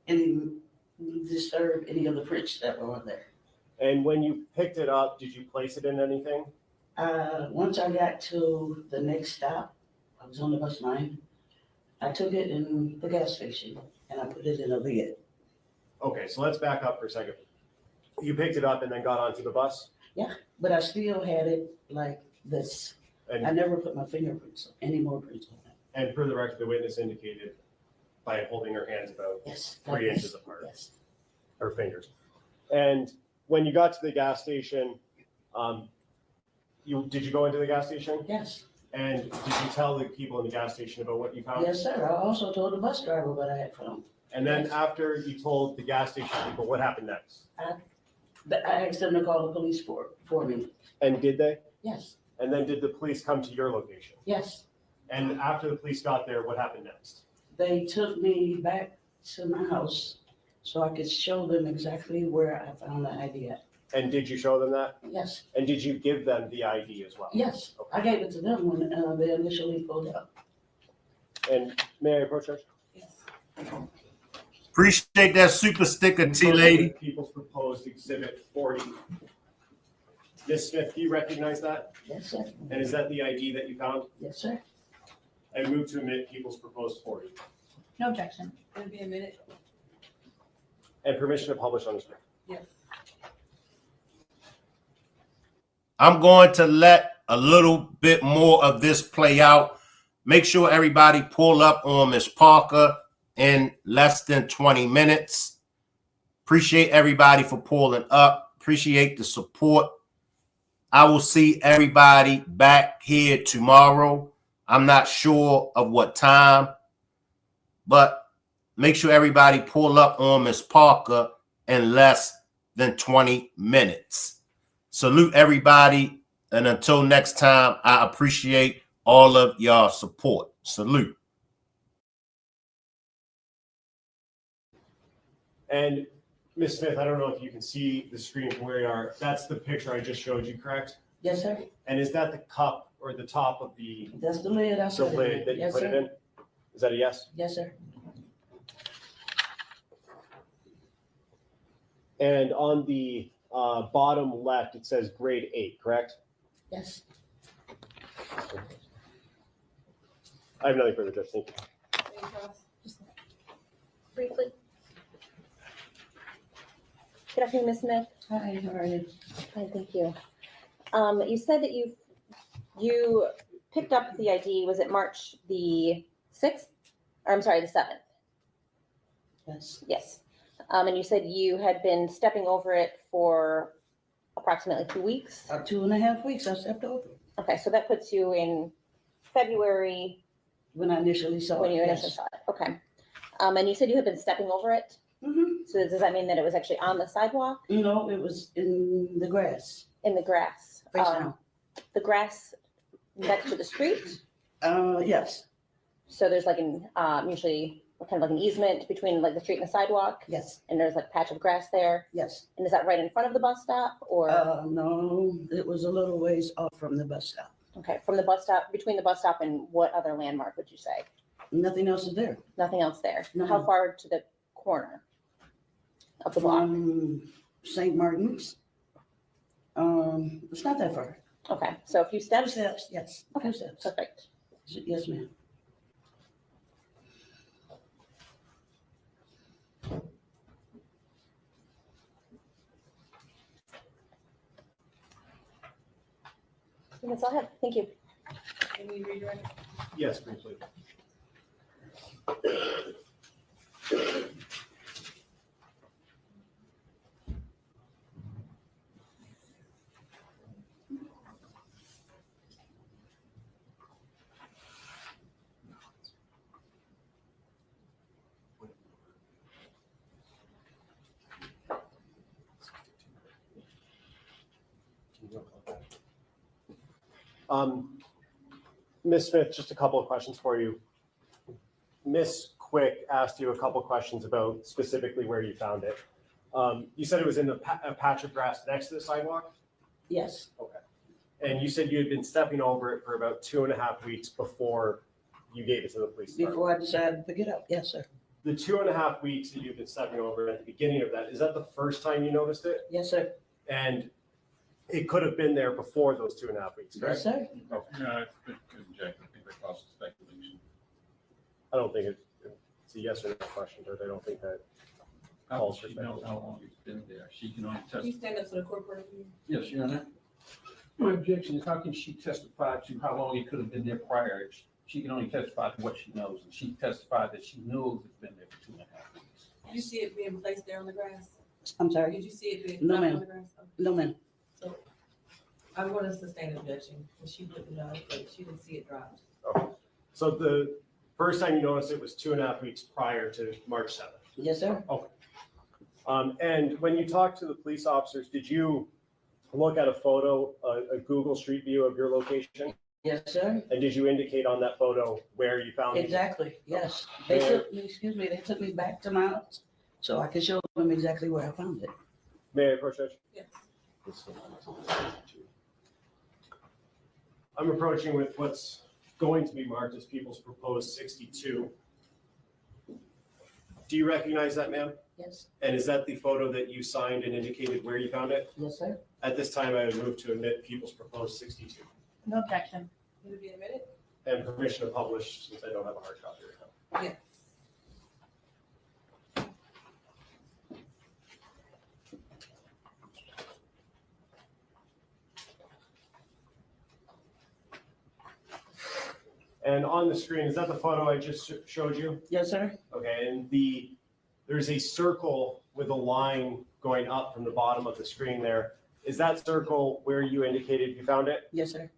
any disturb any of the prints that were on there. And when you picked it up, did you place it in anything? Once I got to the next stop, I was on the bus line. I took it in the gas station and I put it in a lid. Okay, so let's back up for a second. You picked it up and then got onto the bus? Yeah, but I still had it like this. And, I never put my fingerprints, any more prints on it. and for the record, the witness indicated by holding her hands about Yes. 3 yes, inches apart, Yes. her fingers. And when you got to the gas station, did you go into the gas station? Yes. And did you tell the people in the gas station about what you found? Yes, sir. I also told the bus driver what I had found. And then after you told the gas station people, what happened next? But I asked them to call the police for me. And did they? Yes. And then did the police come to your location? Yes. And after the police got there, what happened next? They took me back to my house so I could show them exactly where I found the ID at. And did you show them that? Yes. And did you give them the ID as well? Yes. I gave it to them when they initially pulled up. And may I approach, Judge? Appreciate that super sticker, T lady. People's proposed exhibit 40. Ms. Smith, do you recognize that? Yes, sir. And is that the ID that you found? Yes, sir. I move to admit people's proposed 40. No objection. It'll be a minute. And permission to publish on the screen. Yes. I'm going to let a little bit more of this play out. Make sure everybody pull up on Ms. Parker in less than 20 minutes. Appreciate everybody for pulling up. Appreciate the support. I will see everybody back here tomorrow. I'm not sure of what time, but make sure everybody pull up on Ms. Parker in less than 20 minutes. Salute everybody. And until next time, I appreciate all of y'all support. Salute. And Ms. Smith, I don't know if you can see the screen from where you are. That's the picture I just showed you, correct? Yes, sir. And is that the cup or the top of the That's the lid I the said. lid that you Yes, put it sir. in? Is that a yes? Yes, sir. And on the bottom left, it says grade 8, correct? Yes. I have nothing further, Judge. Thank you. Briefly. Good afternoon, Ms. Smith. Hi, how are you? Fine, thank you. You said that you picked up the ID, was it March the 6th? Or I'm sorry, the 7th? Yes. Yes. And you said you had been stepping over it for approximately 2 weeks? 2.5 weeks I stepped over. Okay, so that puts you in February. When I initially saw it. When you initially yes. saw it, okay. And you said you had been stepping over it? Mm-hmm. So does that mean that it was actually on the sidewalk? No, it was in the grass. In the grass? Face down. The grass next to the street? Yes. So there's like an, usually kind of like an easement between like the street and the sidewalk? Yes. And there's like a patch of grass there? Yes. And is that right in front of the bus stop or? No, it was a little ways off from the bus stop. Okay, from the bus stop, between the bus stop and what other landmark would you say? Nothing else is there. Nothing else there? No. How far to the corner of the block? From St. Martin's. It's not that far. Okay, so a few steps? Steps, yes. A few steps. Perfect. Yes, ma'am. That's all I have. Thank you. Can we redirect? Yes, briefly. Ms. Smith, just a couple of questions for you. Ms. Quick asked you a couple of questions about specifically where you found it. You said it was in a patch of grass next to the sidewalk? Yes. Okay. And you said you had been stepping over it for about 2.5 weeks before you gave it to the police department. Before I decided to pick it up. Yes, sir. The 2.5 weeks that you've been stepping over at the beginning of that, is that the first time you noticed it? Yes, sir. And it could have been there before those 2.5 weeks, correct? Yes, sir. Okay. No, it's conjecture. I think that causes speculation. I don't think it's It's a yes or no question, but I don't think that How calls she for knows speculation. how long it's been there. She can only Can you testify. stand up to the court point of view? Yes, Your Honor. My objection is how can she testify to how long it could have been there prior? She can only testify to what she knows, and she testified that she knows it's been there for 2.5 weeks. Did you see it being placed there on the grass? I'm sorry? Did you see it being No, left on ma'am. the grass? Okay. No, ma'am. So I'm going to sustain objection, because she wouldn't know, but she didn't see it dropped. Okay. So the first time you noticed it was 2.5 weeks prior to March 7th? Yes, sir. Okay. And when you talked to the police officers, did you look at a photo, a Google Street View of your location? Yes, sir. And did you indicate on that photo where you found it? Exactly, yes. They took me, excuse me, they took me back to my house so I could show them exactly where I found it. May I approach, Judge? Yes. I'm approaching with what's going to be marked as people's proposed 62. Do you recognize that, ma'am? Yes. And is that the photo that you signed and indicated where you found it? Yes, sir. At this time, I would move to admit people's proposed 62 No objection. Would it be admitted? and permission to publish since I don't have a hard copy right now. Yes. And on the screen, is that the photo I just showed you? Yes, sir. Okay, and there's a circle with a line going up from the bottom of the screen there. Is that circle where you indicated you found it? Yes, sir.